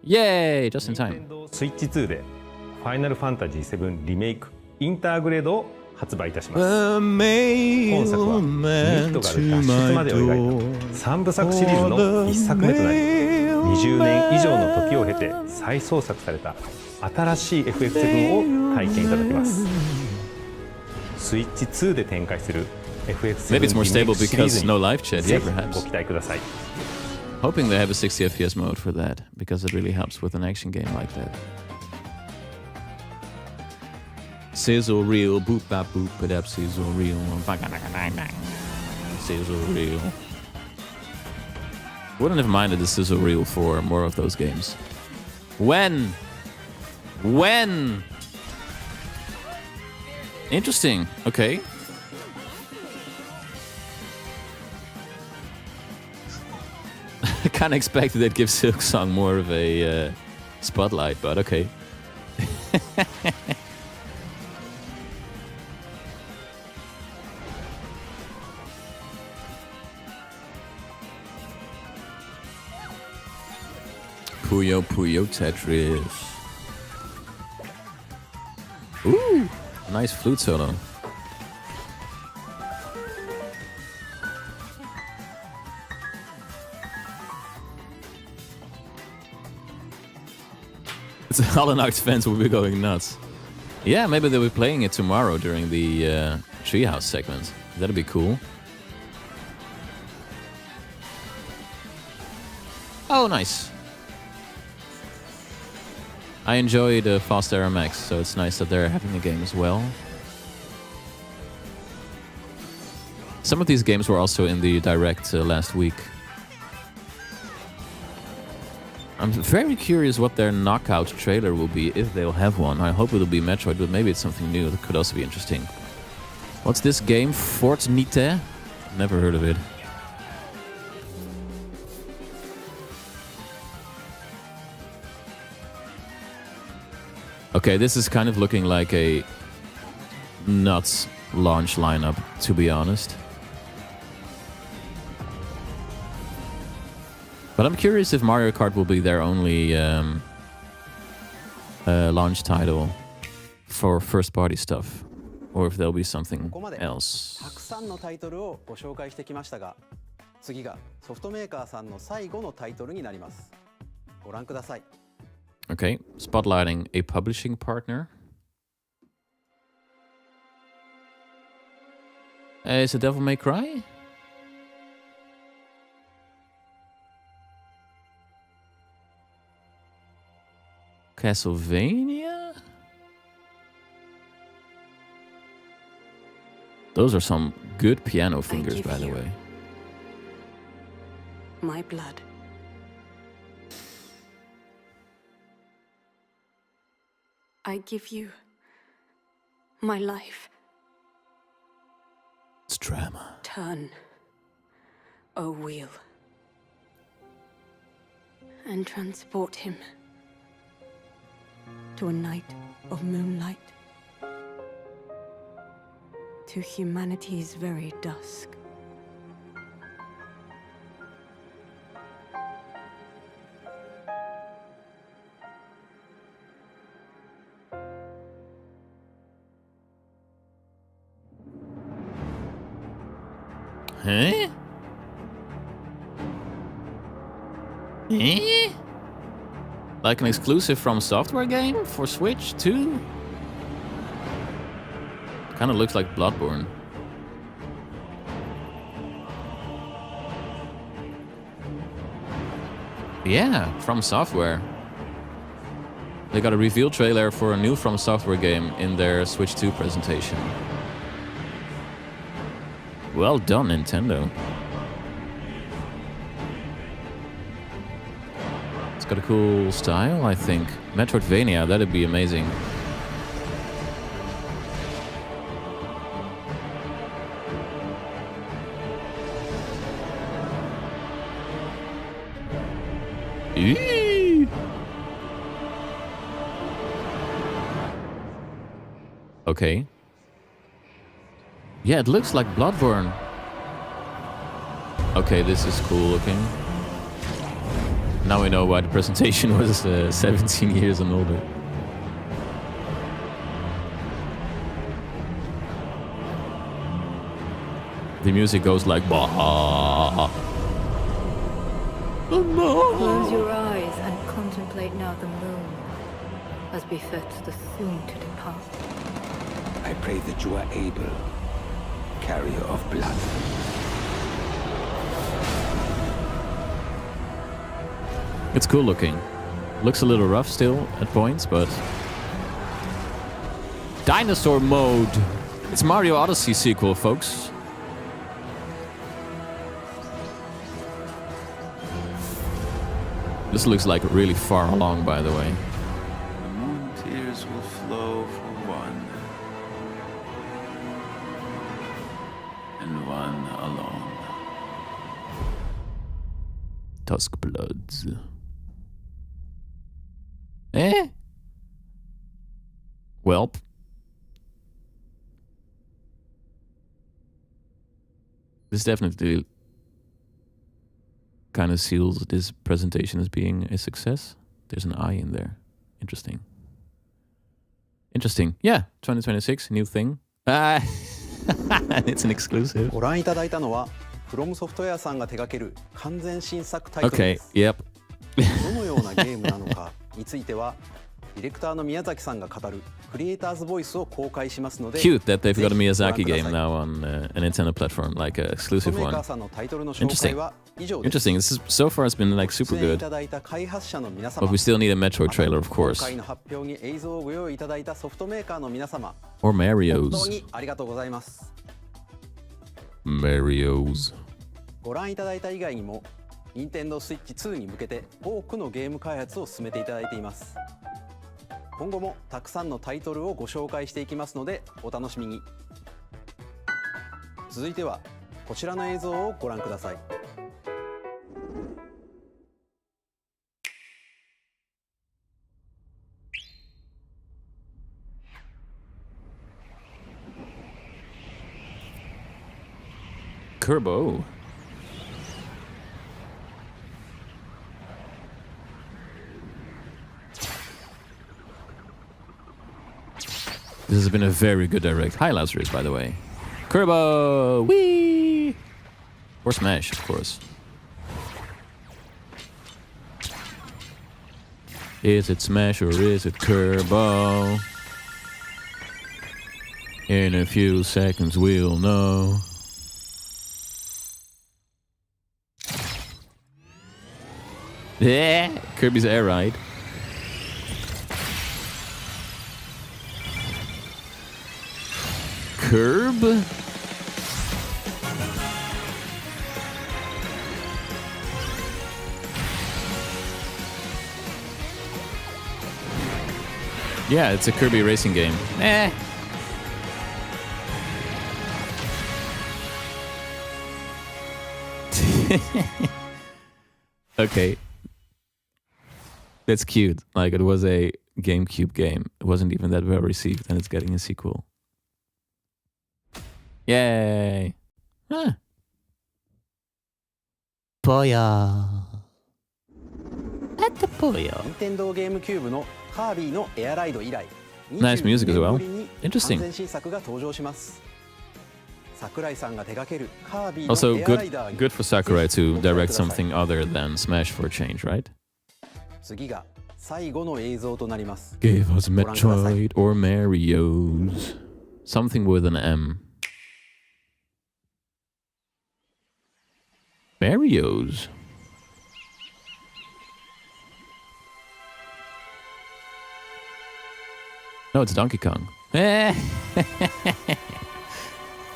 Speaker 1: Yay! Just in time.
Speaker 23: スイッチ2でファイナルファンタジー7リメイクインターグレードを発売いたします。本作はミッドがる脱出までを描いた3部作シリーズの1作目となり、20年以上の時を経て再創作された新しい FF7 を体験いただけます。スイッチ2で展開する FF7
Speaker 1: Maybe it's more
Speaker 23: リメイ
Speaker 1: stable
Speaker 23: クシリーズ
Speaker 1: because
Speaker 23: に
Speaker 1: no live chat.
Speaker 23: ぜ
Speaker 1: Yeah,
Speaker 23: ひご
Speaker 1: perhaps.
Speaker 23: 期待ください。
Speaker 1: Hoping they have a 60 FPS mode for that, because it really helps with an action game like that. Sizzle reel, boop bap boop, it up, sizzle reel, sizzle reel. Wouldn't have minded the sizzle reel for more of those games. When? Interesting. Okay. I kind of expected they'd give Silksong more of a spotlight, but okay. Puyo Puyo Tetris. Ooh, nice flute solo. The Hollow-Knocked fans will be going nuts. Yeah, maybe they'll be playing it tomorrow during the Treehouse segment. That'd be cool. Oh, nice. I enjoyed Fast RMX, so it's nice that they're having a game as well. Some of these games were also in the Direct last week. I'm very curious what their knockout trailer will be, if they'll have one. I hope it'll be Metroid, but maybe it's something new that could also be interesting. What's this game? Fortnite? Never heard of it. Okay, this is kind of looking like a nuts launch lineup, to be honest. But I'm curious if Mario Kart will be their only launch title for first-party stuff, or if there'll be something else.
Speaker 2: たくさんのタイトルをご紹介してきましたが、次がソフトメーカーさんの最後のタイトルになります。ご覧ください。
Speaker 1: Okay, spotlighting a publishing partner. Is it Devil May Cry? Castlevania? Those are some good piano fingers, by the way.
Speaker 9: My blood. I give you my life.
Speaker 1: It's drama.
Speaker 9: Turn, O wheel, and transport him to a night of moonlight, to humanity's very dusk.
Speaker 1: Huh? Eh? Like an exclusive From Software game for Switch too? Kind of looks like Bloodborne. Yeah, From Software. They got a reveal trailer for a new From Software game in their Switch 2 presentation. Well done, Nintendo. It's got a cool style, I think. Metroidvania, that'd be amazing. Eee! Okay. Yeah, it looks like Bloodborne. Okay, this is cool looking. Now we know why the presentation was 17 years and older. The music goes like bah.
Speaker 12: Close your eyes and contemplate now the moon, as befits the soon to depart.
Speaker 14: I pray that you are able, carrier of blood.
Speaker 1: It's cool looking. Looks a little rough still at points, but... Dinosaur mode! It's Mario Odyssey sequel, folks. This looks like really far along, by the way.
Speaker 24: The moon tears will flow for one. And one alone.
Speaker 1: Tusk Bloods. Eh? Welp. This definitely kind of seals this presentation as being a success. There's an eye in there. Interesting. Interesting. Yeah, 2026, new thing. It's an exclusive.
Speaker 2: ご覧いただいたのは From Software さんが手掛ける完全新作タイトルです。
Speaker 1: Okay, yep.
Speaker 2: どのようなゲームなのかについてはディレクターの宮崎さんが語るクリエイターズボイスを公開しますので
Speaker 1: Cute that they've got a Miyazaki game now on a Nintendo platform, like an exclusive one. Interesting. Interesting. This is, so far it's been like super good. But we still need a Metroid trailer, of course. Or Mario's. Mario's.
Speaker 2: ご覧いただいた以外にも Nintendo Switch 2に向けて多くのゲーム開発を進めていただいています。今後もたくさんのタイトルをご紹介していきますのでお楽しみに。続いてはこちらの映像をご覧ください。
Speaker 1: Kerbo. This has been a very good direct. Hi, Lazarus, by the way. Kerbo! Whee! Or Smash, of course. Is it Smash or is it Kerbo? In a few seconds we'll know. Yeah, Kirby's Air Ride. Curb? Yeah, it's a Kirby racing game. Eh. Okay. That's cute. Like, it was a GameCube game. It wasn't even that well received, and it's getting a sequel. Yay! Huh. Poya. At the Poya.
Speaker 2: 任天堂ゲームキューブのカービィのエアライド以来、
Speaker 1: Nice music as well.
Speaker 2: 22年ぶりに
Speaker 1: Interesting.
Speaker 2: 完全新作が登場します。桜井さんが手掛けるカービィの
Speaker 1: Also,
Speaker 2: エアライダーに
Speaker 1: good for Sakurai to direct something other than Smash for a change, right?
Speaker 2: 次が最後の映像となります。
Speaker 1: Give us
Speaker 2: ご覧ください。
Speaker 1: Metroid or Mario's. Something with an M. Mario's. No, it's Donkey Kong.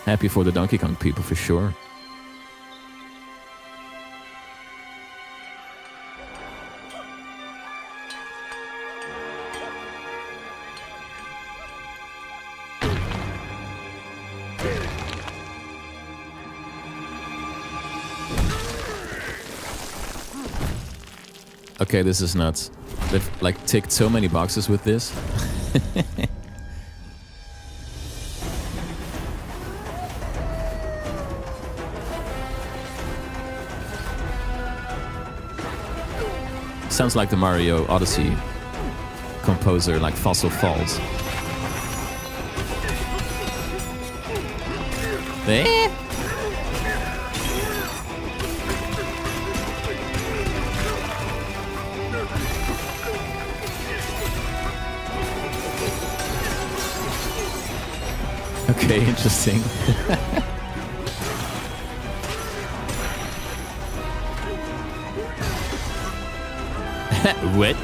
Speaker 1: Happy for the Donkey Kong people for sure. Okay, this is nuts. They've like ticked so many boxes with this. Sounds like the Mario Odyssey composer, like Fossil Falls. Eh? Okay, interesting. Wet.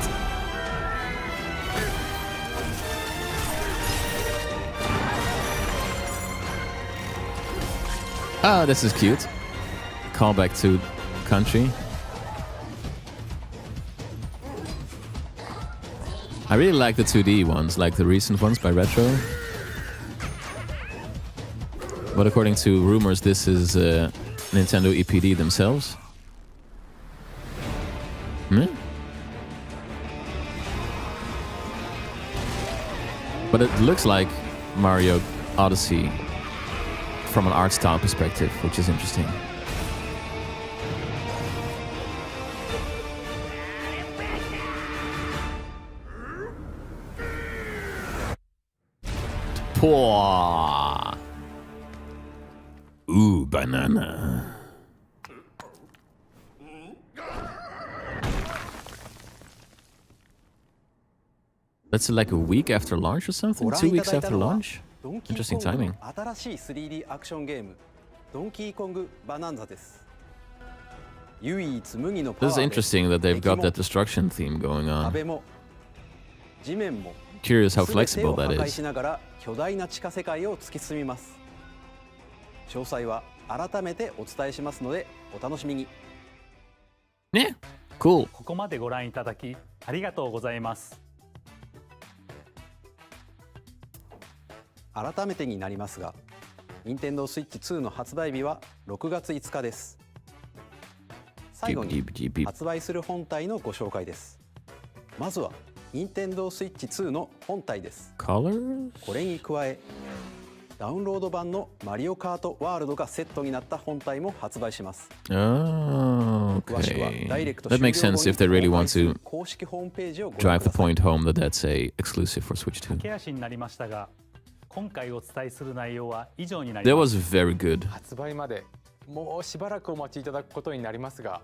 Speaker 1: Oh, this is cute. Callback to country. I really like the 2D ones, like the recent ones by Retro. But according to rumors, this is Nintendo EPD themselves. Hmm? But it looks like Mario Odyssey from an art style perspective, which is interesting. Poor. Ooh, banana. That's like a week after launch or something? 2 weeks after launch? Interesting timing.
Speaker 2: 新しい 3D アクションゲームドンキーコングバナンザです。唯一無二のパワ
Speaker 1: This
Speaker 2: ー
Speaker 1: is
Speaker 2: で
Speaker 1: interesting that they've got that destruction theme going on.
Speaker 2: 壁も地面も
Speaker 1: Curious how
Speaker 2: 全て
Speaker 1: flexible
Speaker 2: を破
Speaker 1: that
Speaker 2: 壊
Speaker 1: is.
Speaker 2: しながら巨大な地下世界を突き進みます。詳細は改めてお伝えしますのでお楽しみに。
Speaker 1: ね、cool。
Speaker 7: ここまでご覧いただきありがとうございます。
Speaker 2: 改めてになりますが、Nintendo Switch 2の発売日は6月5日です。最後に発売する本体のご紹介です。まずはNintendo Switch 2の本体です。
Speaker 1: Colors?
Speaker 2: これに加えダウンロード版のマリオカートワールドがセットになった本体も発売します。
Speaker 1: Oh, okay. That makes sense if they really want to drive the point home that that's a exclusive for Switch 2. That was very good.
Speaker 16: 発売までもうしばらくお待ちいただくことになりますが、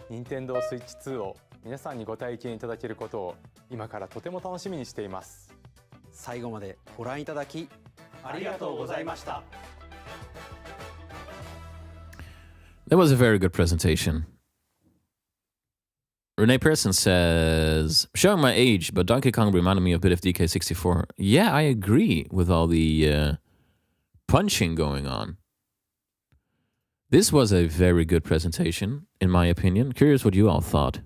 Speaker 16: 任天堂スイッチ2を皆さんにご体験いただけることを今からとても楽しみにしています。
Speaker 2: 最後までご覧いただきありがとうございました。
Speaker 1: That was a very good presentation. Renee Pearson says, showing my age, but Donkey Kong reminded me a bit of DK64. Yeah, I agree with all the punching going on. This was a very good presentation, in my opinion. Curious what you all thought.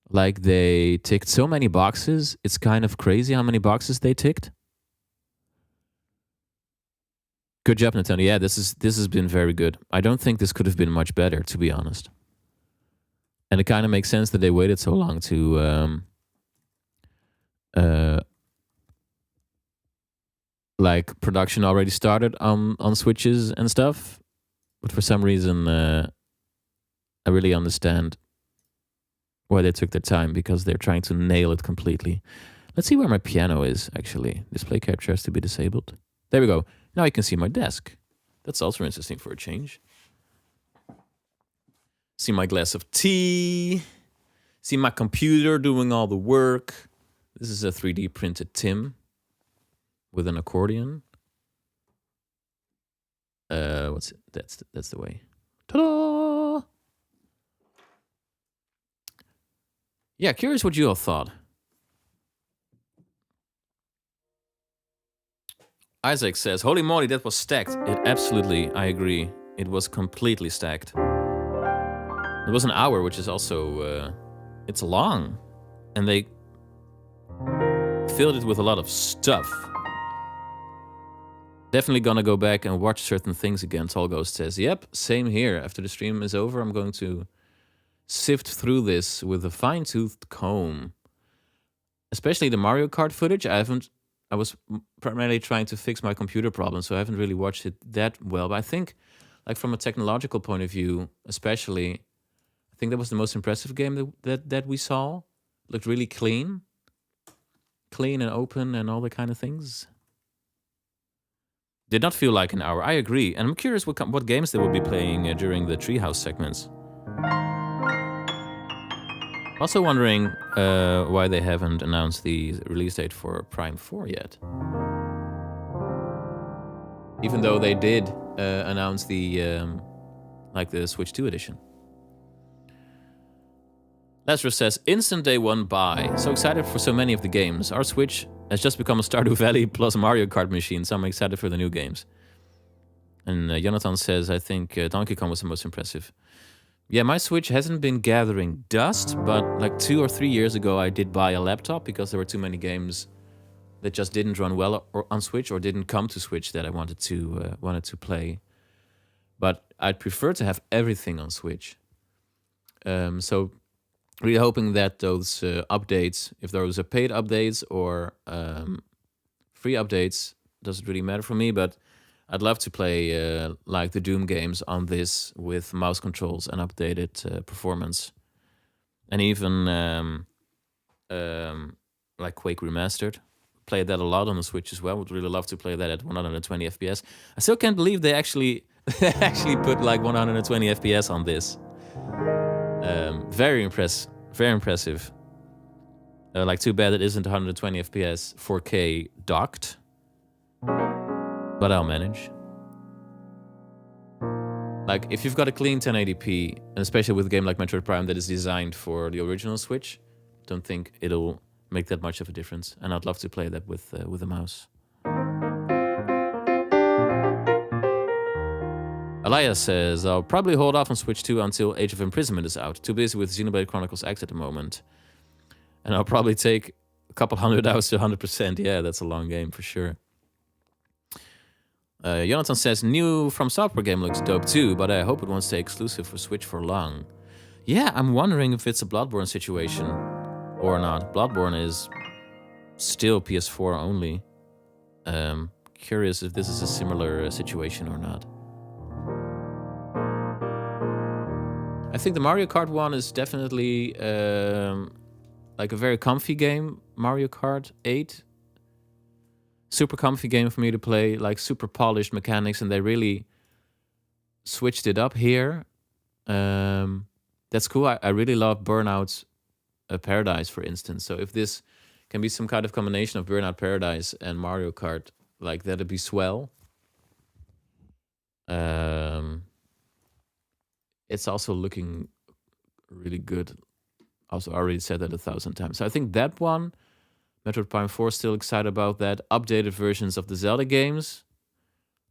Speaker 1: Like, they ticked so many boxes. It's kind of crazy how many boxes they ticked. Good job, Nintendo. Yeah, this has been very good. I don't think this could have been much better, to be honest. And it kind of makes sense that they waited so long to like, production already started on Switches and stuff. But for some reason, I really understand why they took their time, because they're trying to nail it completely. Let's see where my piano is, actually. Display capture has to be disabled. There we go. Now you can see my desk. That's also interesting for a change. See my glass of tea. See my computer doing all the work. This is a 3D printed Tim with an accordion. What's it? That's the way. Ta-da! Yeah, curious what you all thought. Isaac says, holy moly, that was stacked. It absolutely, I agree. It was completely stacked. It was an hour, which is also, it's long. And they filled it with a lot of stuff. Definitely gonna go back and watch certain things again, Tall Ghost says. Yep, same here. After the stream is over, I'm going to sift through this with a fine-toothed comb. Especially the Mario Kart footage. I was primarily trying to fix my computer problem, so I haven't really watched it that well. But I think, like, from a technological point of view, especially, I think that was the most impressive game that we saw. Looked really clean. Clean and open and all the kind of things. Did not feel like an hour. I agree. And I'm curious what games they will be playing during the Treehouse segments. Also wondering why they haven't announced the release date for Prime 4 yet. Even though they did announce the like the Switch 2 edition. Lazarus says, instant day one buy. So excited for so many of the games. Our Switch has just become a Stardew Valley plus Mario Kart machine, so I'm excited for the new games. And Jonathan says, I think Donkey Kong was the most impressive. Yeah, my Switch hasn't been gathering dust, but like 2 or 3 years ago, I did buy a laptop because there were too many games that just didn't run well on Switch or didn't come to Switch that I wanted to play. But I'd prefer to have everything on Switch. So really hoping that those updates, if those are paid updates or free updates, doesn't really matter for me, but I'd love to play like the Doom games on this with mouse controls and updated performance. And even like Quake Remastered. Played that a lot on the Switch as well. Would really love to play that at 120 FPS. I still can't believe they actually put like 120 FPS on this. Very impressive. Like, too bad it isn't 120 FPS 4K docked. But I'll manage. Like, if you've got a clean 1080p, and especially with a game like Metroid Prime that is designed for the original Switch, don't think it'll make that much of a difference. And I'd love to play that with a mouse. Elias says, I'll probably hold off on Switch 2 until Age of Imprisonment is out. Too busy with Xenoblade Chronicles X at the moment. And I'll probably take a couple hundred hours to 100%. Yeah, that's a long game for sure. Jonathan says, new From Software game looks dope too, but I hope it won't stay exclusive for Switch for long. Yeah, I'm wondering if it's a Bloodborne situation or not. Bloodborne is still PS4 only. Curious if this is a similar situation or not. I think the Mario Kart one is definitely like a very comfy game. Mario Kart 8. Super comfy game for me to play, like super polished mechanics, and they really switched it up here. That's cool. I really love Burnout Paradise, for instance. So if this can be some kind of combination of Burnout Paradise and Mario Kart, like that'd be swell. It's also looking really good. Also, I already said that 1,000 times. So I think that one, Metroid Prime 4, still excited about that. Updated versions of the Zelda games.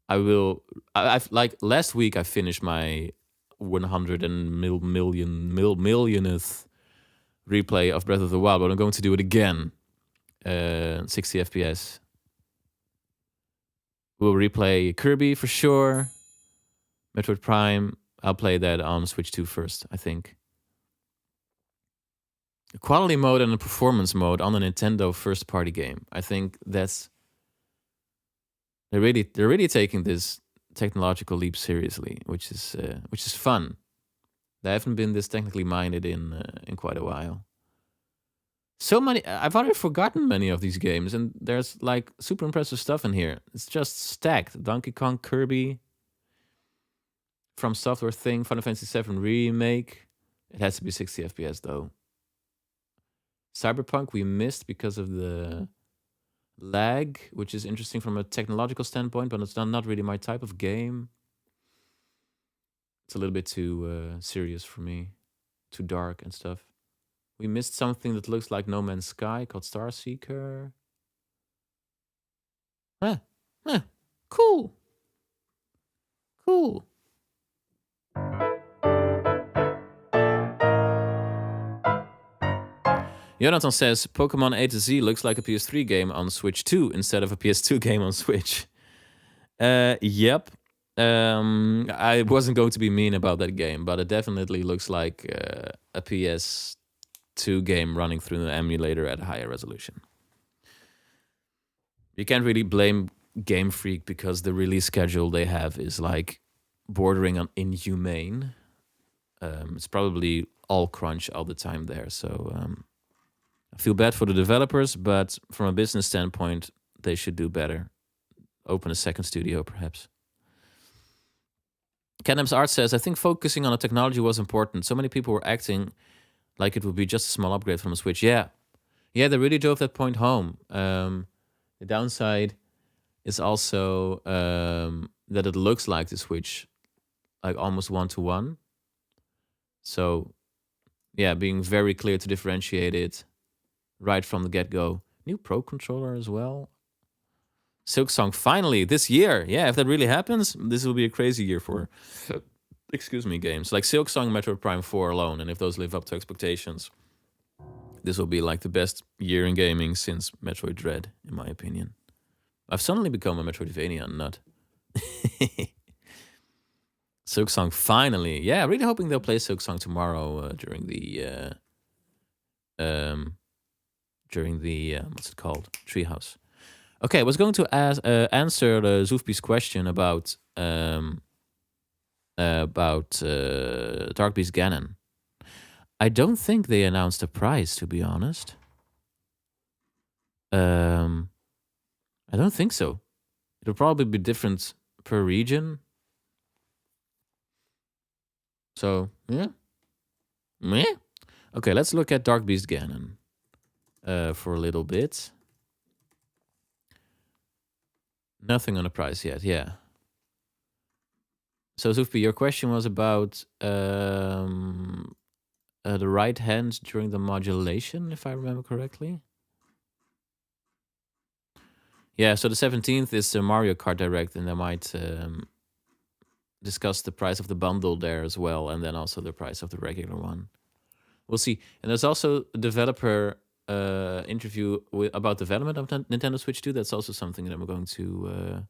Speaker 1: I've like last week I finished my 100 millionth replay of Breath of the Wild, but I'm going to do it again. 60 FPS. We'll replay Kirby for sure. Metroid Prime, I'll play that on Switch 2 first, I think. A quality mode and a performance mode on a Nintendo first-party game. I think that's... They're really taking this technological leap seriously, which is fun. They haven't been this technically minded in quite a while. So many... I've already forgotten many of these games, and there's like super impressive stuff in here. It's just stacked. Donkey Kong, Kirby, From Software Thing, Final Fantasy VII Remake. It has to be 60 FPS though. Cyberpunk we missed because of the lag, which is interesting from a technological standpoint, but it's not really my type of game. It's a little bit too serious for me, too dark and stuff. We missed something that looks like No Man's Sky called Starseeker. Cool. Cool. Jonathan says, Pokemon A to Z looks like a PS3 game on Switch 2 instead of a PS2 game on Switch. Yep. I wasn't going to be mean about that game, but it definitely looks like a PS2 game running through an emulator at a higher resolution. You can't really blame Game Freak because the release schedule they have is like bordering on inhumane. It's probably all crunch all the time there, so... I feel bad for the developers, but from a business standpoint, they should do better. Open a second studio, perhaps. Cadam's Art says, I think focusing on the technology was important. So many people were acting like it would be just a small upgrade from a Switch. Yeah, they really drove that point home. The downside is also that it looks like the Switch, like almost one-to-one. So, yeah, being very clear to differentiate it right from the get-go. New Pro Controller as well. Silksong finally this year. Yeah, if that really happens, this will be a crazy year for, games. Like Silksong, Metroid Prime 4 alone. And if those live up to expectations, this will be like the best year in gaming since Metroid Dread, in my opinion. I've suddenly become a Metroidvania nut. Silksong finally. Yeah, really hoping they'll play Silksong tomorrow during the what's it called? Treehouse. Okay, I was going to answer Zoofby's question about Dark Beast Ganon. I don't think they announced a price, to be honest. I don't think so. It'll probably be different per region. So, yeah. Okay, let's look at Dark Beast Ganon for a little bit. Nothing on the price yet, yeah. So, Zoofby, your question was about the right hand during the modulation, if I remember correctly. Yeah, so the 17th is the Mario Kart Direct, and they might discuss the price of the bundle there as well, and then also the price of the regular one. We'll see. And there's also a developer interview about development of Nintendo Switch 2. That's also something that I'm going to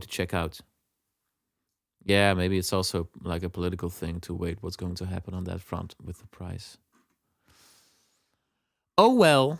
Speaker 1: check out. Yeah, maybe it's also like a political thing to wait what's going to happen on that front with the price. Oh well.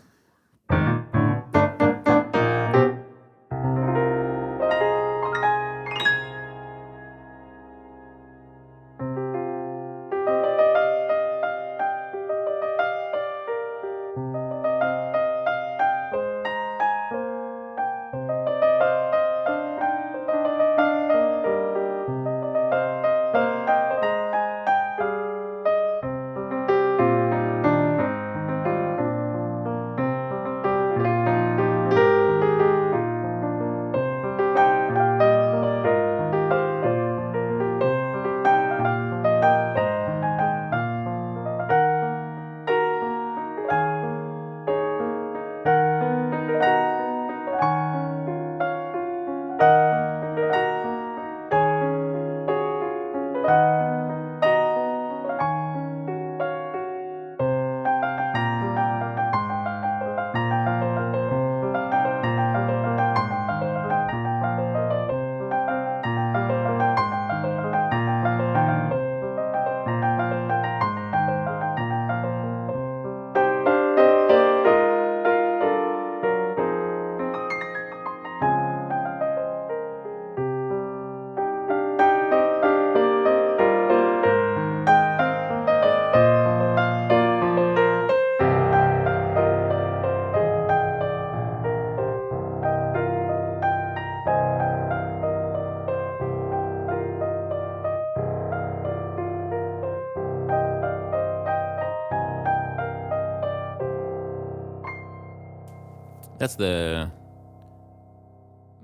Speaker 1: That's the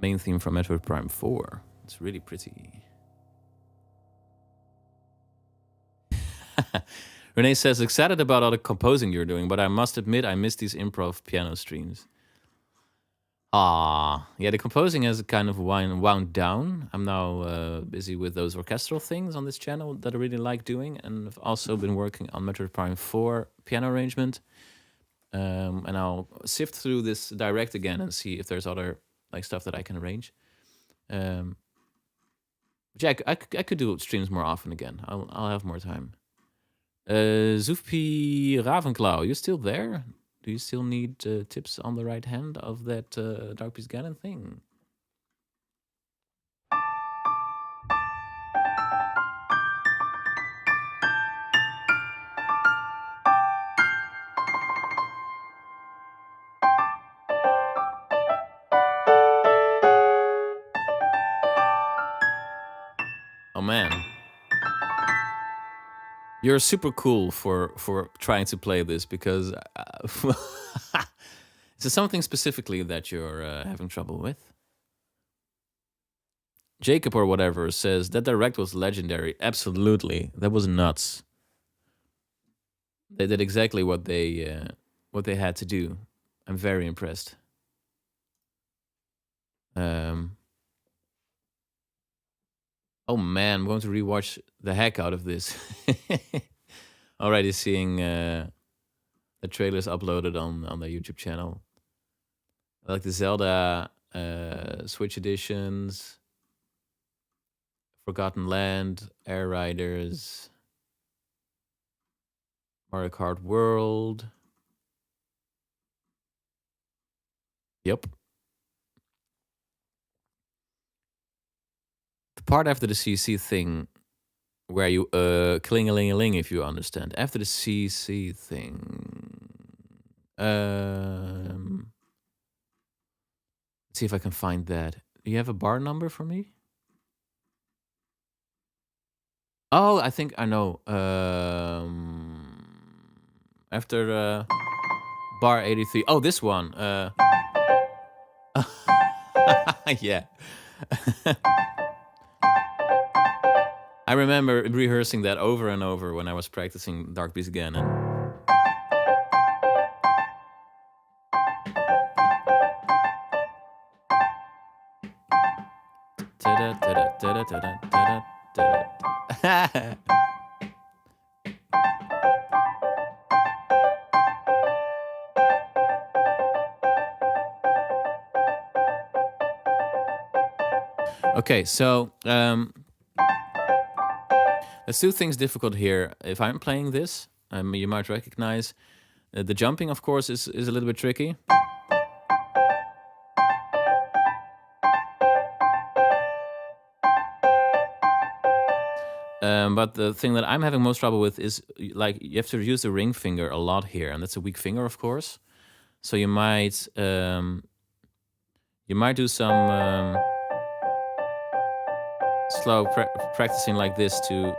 Speaker 1: main theme from Metroid Prime 4. It's really pretty. Renee says, excited about all the composing you're doing, but I must admit I miss these improv piano streams. Yeah, the composing has kind of wound down. I'm now busy with those orchestral things on this channel that I really like doing, and I've also been working on Metroid Prime 4 piano arrangement. And I'll sift through this direct again and see if there's other like stuff that I can arrange. Jack, I could do streams more often again. I'll have more time. Zoofpi Ravenclaw, you still there? Do you still need tips on the right hand of that Dark Beast Ganon thing? Oh man, you're super cool for trying to play this, because is there something specifically that you're having trouble with? Jacob or whatever says that direct was legendary. Absolutely, that was nuts. They did exactly what they had to do. I'm very impressed. Oh man, I'm going to rewatch the heck out of this. Already seeing the trailers uploaded on the YouTube channel. I like the Zelda Switch editions, Forgotten Land, Air Riders, Mario Kart World. Yep. The part after the CC thing where you cling-a-ling-a-ling, if you understand. After the CC thing. Let's see if I can find that. Do you have a bar number for me? Oh, I think I know. After bar 83. Oh, this one. Yeah. I remember rehearsing that over and over when I was practicing Dark Beast Ganon. Okay, so let's do things difficult here. If I'm playing this, you might recognize The jumping, of course, is a little bit tricky. But the thing that I'm having most trouble with is, like, you have to use the ring finger a lot here, and that's a weak finger, of course. So you might do some slow practicing like this to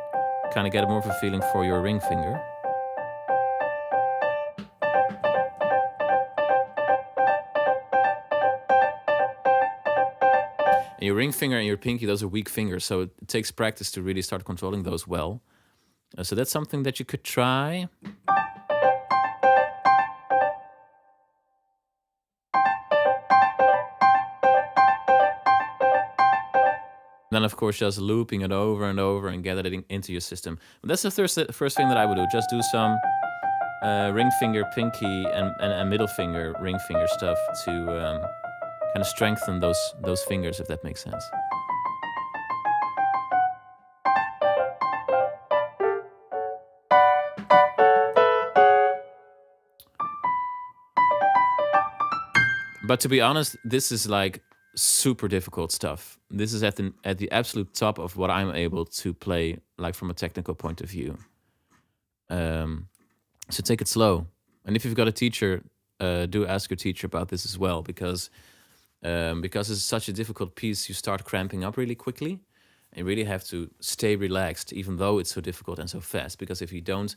Speaker 1: kind of get more of a feeling for your ring finger. And your ring finger and your pinky, those are weak fingers, so it takes practice to really start controlling those well. So that's something that you could try. Then, of course, just looping it over and over and get it into your system. But that's the first thing that I would do. Just do some ring finger, pinky, and middle finger, ring finger stuff to kind of strengthen those fingers, if that makes sense. But to be honest, this is like super difficult stuff. This is at the absolute top of what I'm able to play, like from a technical point of view. So take it slow. And if you've got a teacher, do ask your teacher about this as well, because it's such a difficult piece, you start cramping up really quickly. And you really have to stay relaxed, even though it's so difficult and so fast. Because if you don't,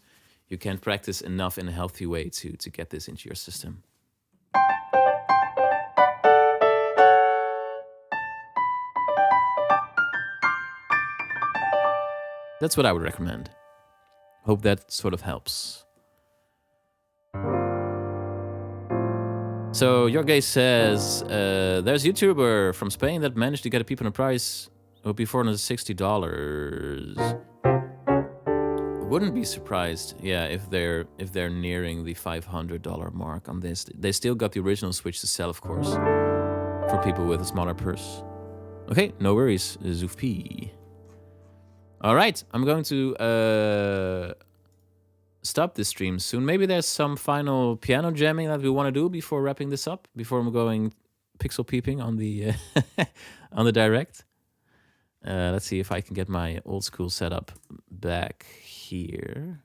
Speaker 1: you can't practice enough in a healthy way to get this into your system. That's what I would recommend. Hope that sort of helps. So Jorge says, there's a YouTuber from Spain that managed to get a peep on a price. It would be $460. Wouldn't be surprised, yeah, if they're nearing the $500 mark on this. They still got the original Switch to sell, of course, for people with a smaller purse. Okay, no worries, Zoofp. All right, I'm going to stop this stream soon. Maybe there's some final piano jamming that we want to do before wrapping this up, before I'm going pixel peeping on the on the direct. Let's see if I can get my old school setup back here.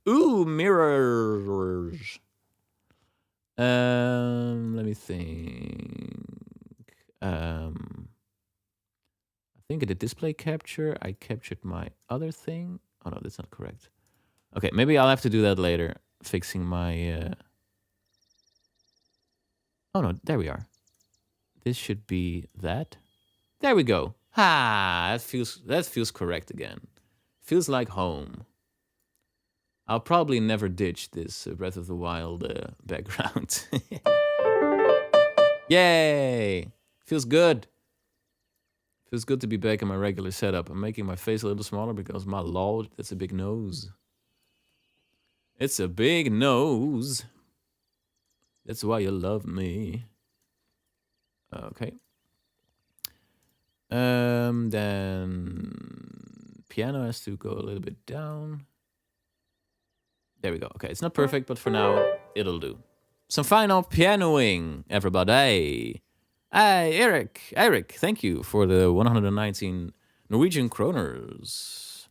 Speaker 1: Ooh, mirrors. Let me think. I think I did display capture. I captured my other thing. Oh no, that's not correct. Okay, maybe I'll have to do that later. Fixing my. Oh no, there we are. This should be that. There we go. That feels correct again. Feels like home. I'll probably never ditch this Breath of the Wild background. Yay! Feels good. Feels good to be back in my regular setup. I'm making my face a little smaller because my lord, that's a big nose. It's a big nose. That's why you love me. Okay. Then piano has to go a little bit down. There we go. Okay, it's not perfect, but for now, it'll do. Some final pianoing, everybody. Hey, Eric, thank you for the 119 Norwegian kroners.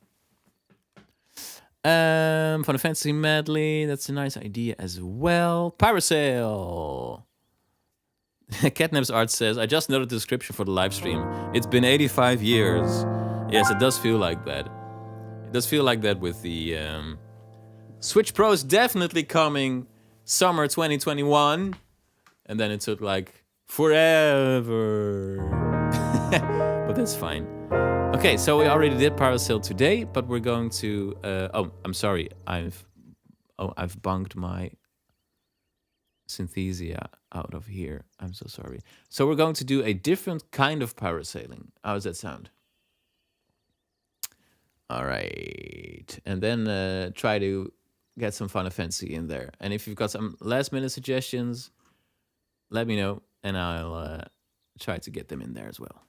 Speaker 1: Final Fantasy medley, that's a nice idea as well. Parasail. Catnap's Art says, I just noted the description for the live stream. It's been 85 years. Yes, it does feel like that. It does feel like that with the Switch Pro is definitely coming summer 2021. And then it took like forever. But that's fine. Okay, so we already did Parasail today, but we're going to... oh, I'm sorry. I've bunked my Synthesia out of here. I'm so sorry. So we're going to do a different kind of parasailing. How does that sound? All right. And then try to get some Final Fantasy in there. And if you've got some last minute suggestions, let me know, and I'll try to get them in there as well.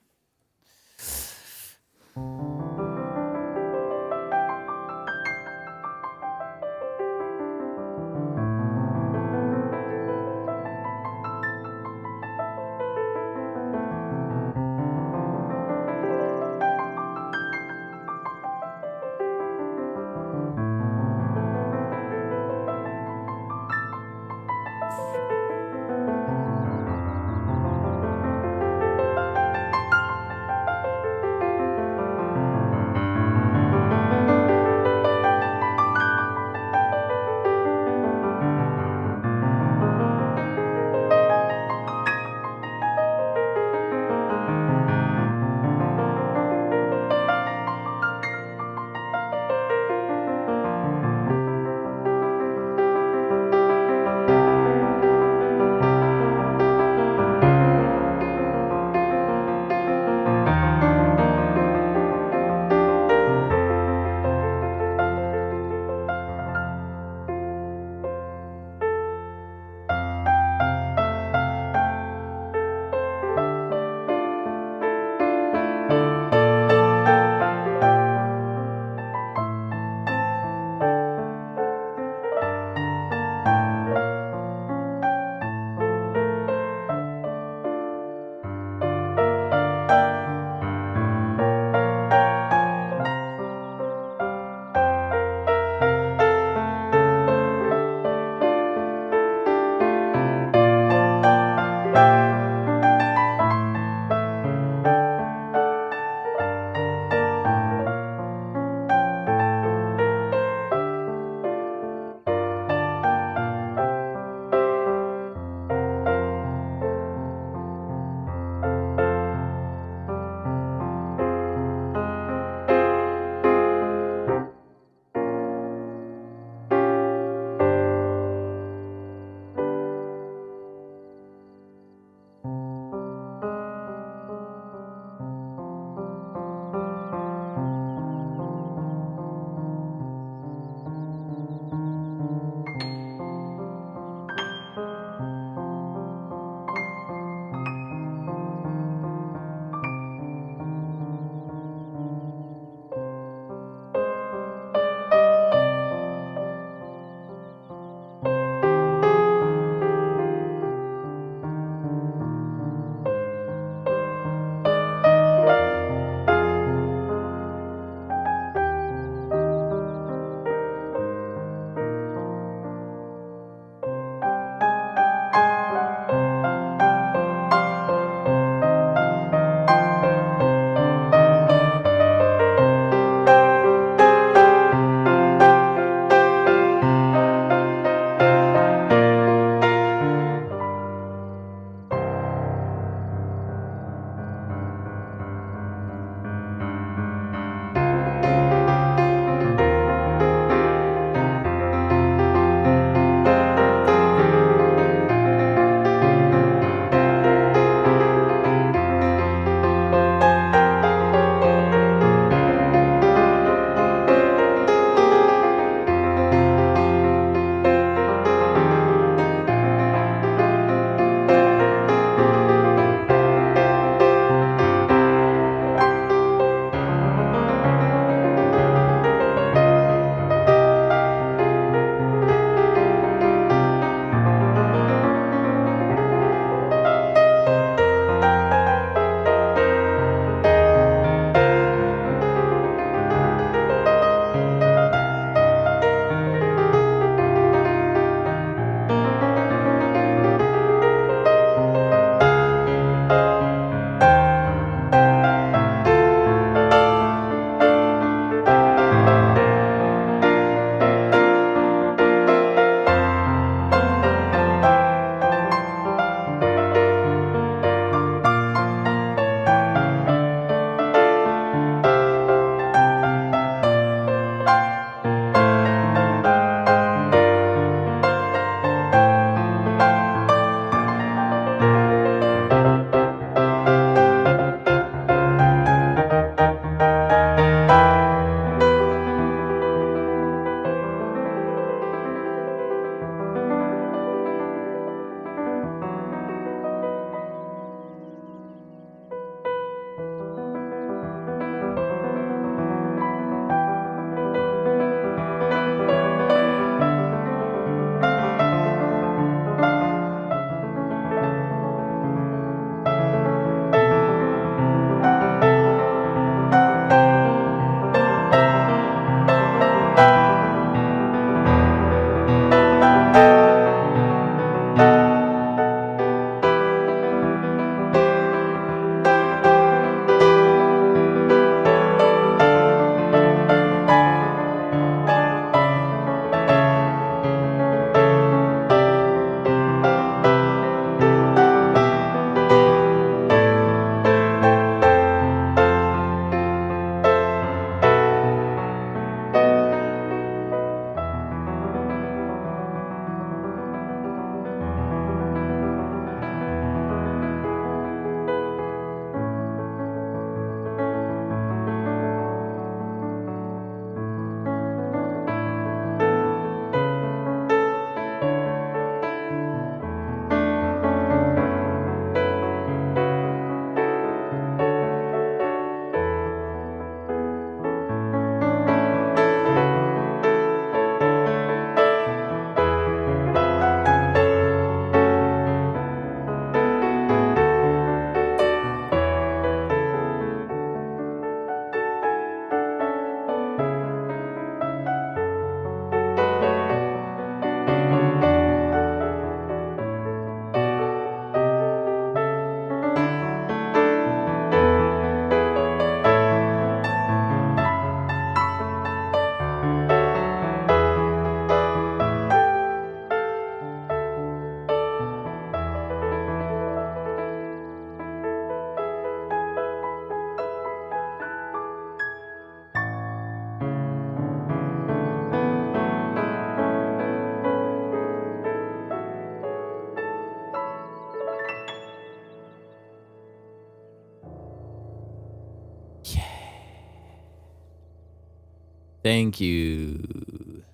Speaker 1: Thank you.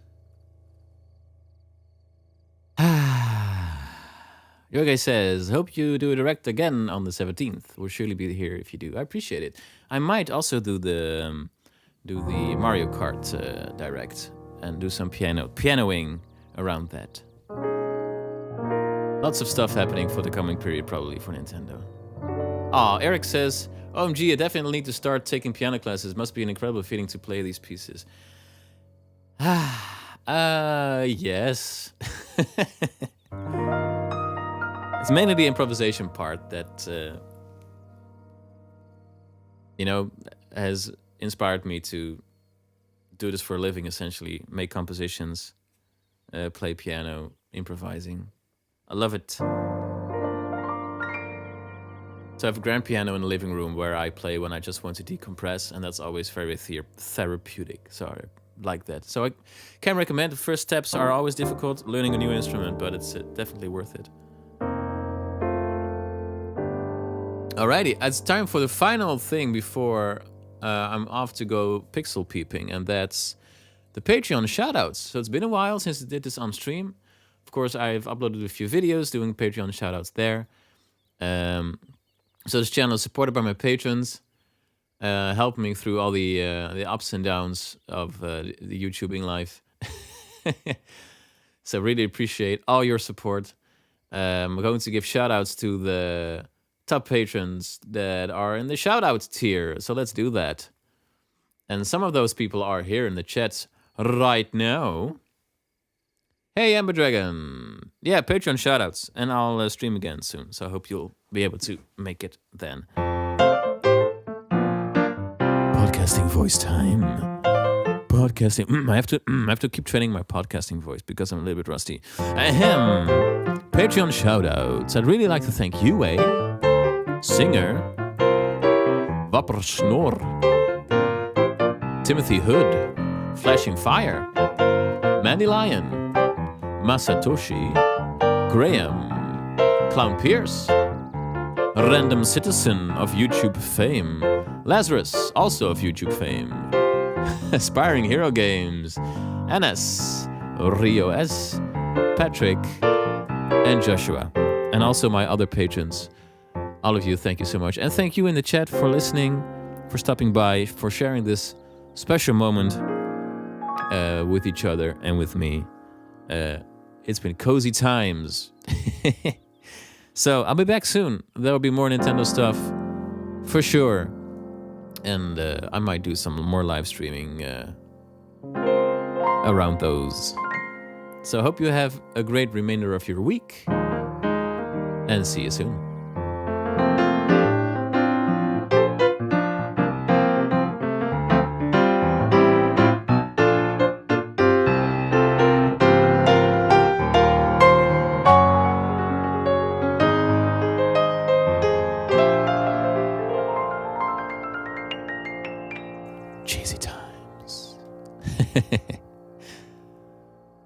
Speaker 1: Yoga says, hope you do a direct again on the 17th. We'll surely be here if you do. I appreciate it. I might also do the Mario Kart direct and do some pianoing around that. Lots of stuff happening for the coming period, probably, for Nintendo. Eric says, OMG, I definitely need to start taking piano classes. Must be an incredible feeling to play these pieces. Yes. It's mainly the improvisation part that, has inspired me to do this for a living, essentially. Make compositions, play piano, improvising. I love it. So I have a grand piano in the living room where I play when I just want to decompress, and that's always very therapeutic. So I like that. So I can recommend. The first steps are always difficult, learning a new instrument, but it's definitely worth it. Alrighty, it's time for the final thing before I'm off to go pixel peeping, and that's the Patreon shoutouts. So it's been a while since I did this on stream. Of course, I've uploaded a few videos doing Patreon shoutouts there. So this channel is supported by my patrons, helping me through all the ups and downs of the YouTubing life. So really appreciate all your support. I'm going to give shoutouts to the top patrons that are in the shoutouts tier. So let's do that. And some of those people are here in the chat right now. Hey, Amber Dragon. Yeah, Patreon shoutouts. And I'll stream again soon. So I hope you'll be able to make it then. Podcasting voice time. Podcasting. I have to keep training my podcasting voice because I'm a little bit rusty. Ahem. Patreon shoutouts. I'd really like to thank you, Singer, Wapper Snor, Timothy Hood, Flashing Fire, Mandy Lion, Masatoshi, Graham, Clown Pierce, Random Citizen of YouTube fame, Lazarus, also of YouTube fame, Aspiring Hero Games, NS, Rio S, Patrick, and Joshua, and also my other patrons. All of you, thank you so much. And thank you in the chat for listening, for stopping by, for sharing this special moment with each other and with me. It's been cozy times. So I'll be back soon. There will be more Nintendo stuff, for sure. And I might do some more live streaming around those. So I hope you have a great remainder of your week. And see you soon. Cheesy times.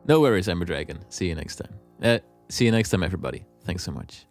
Speaker 1: No worries, Amber Dragon. See you next time. See you next time, everybody. Thanks so much.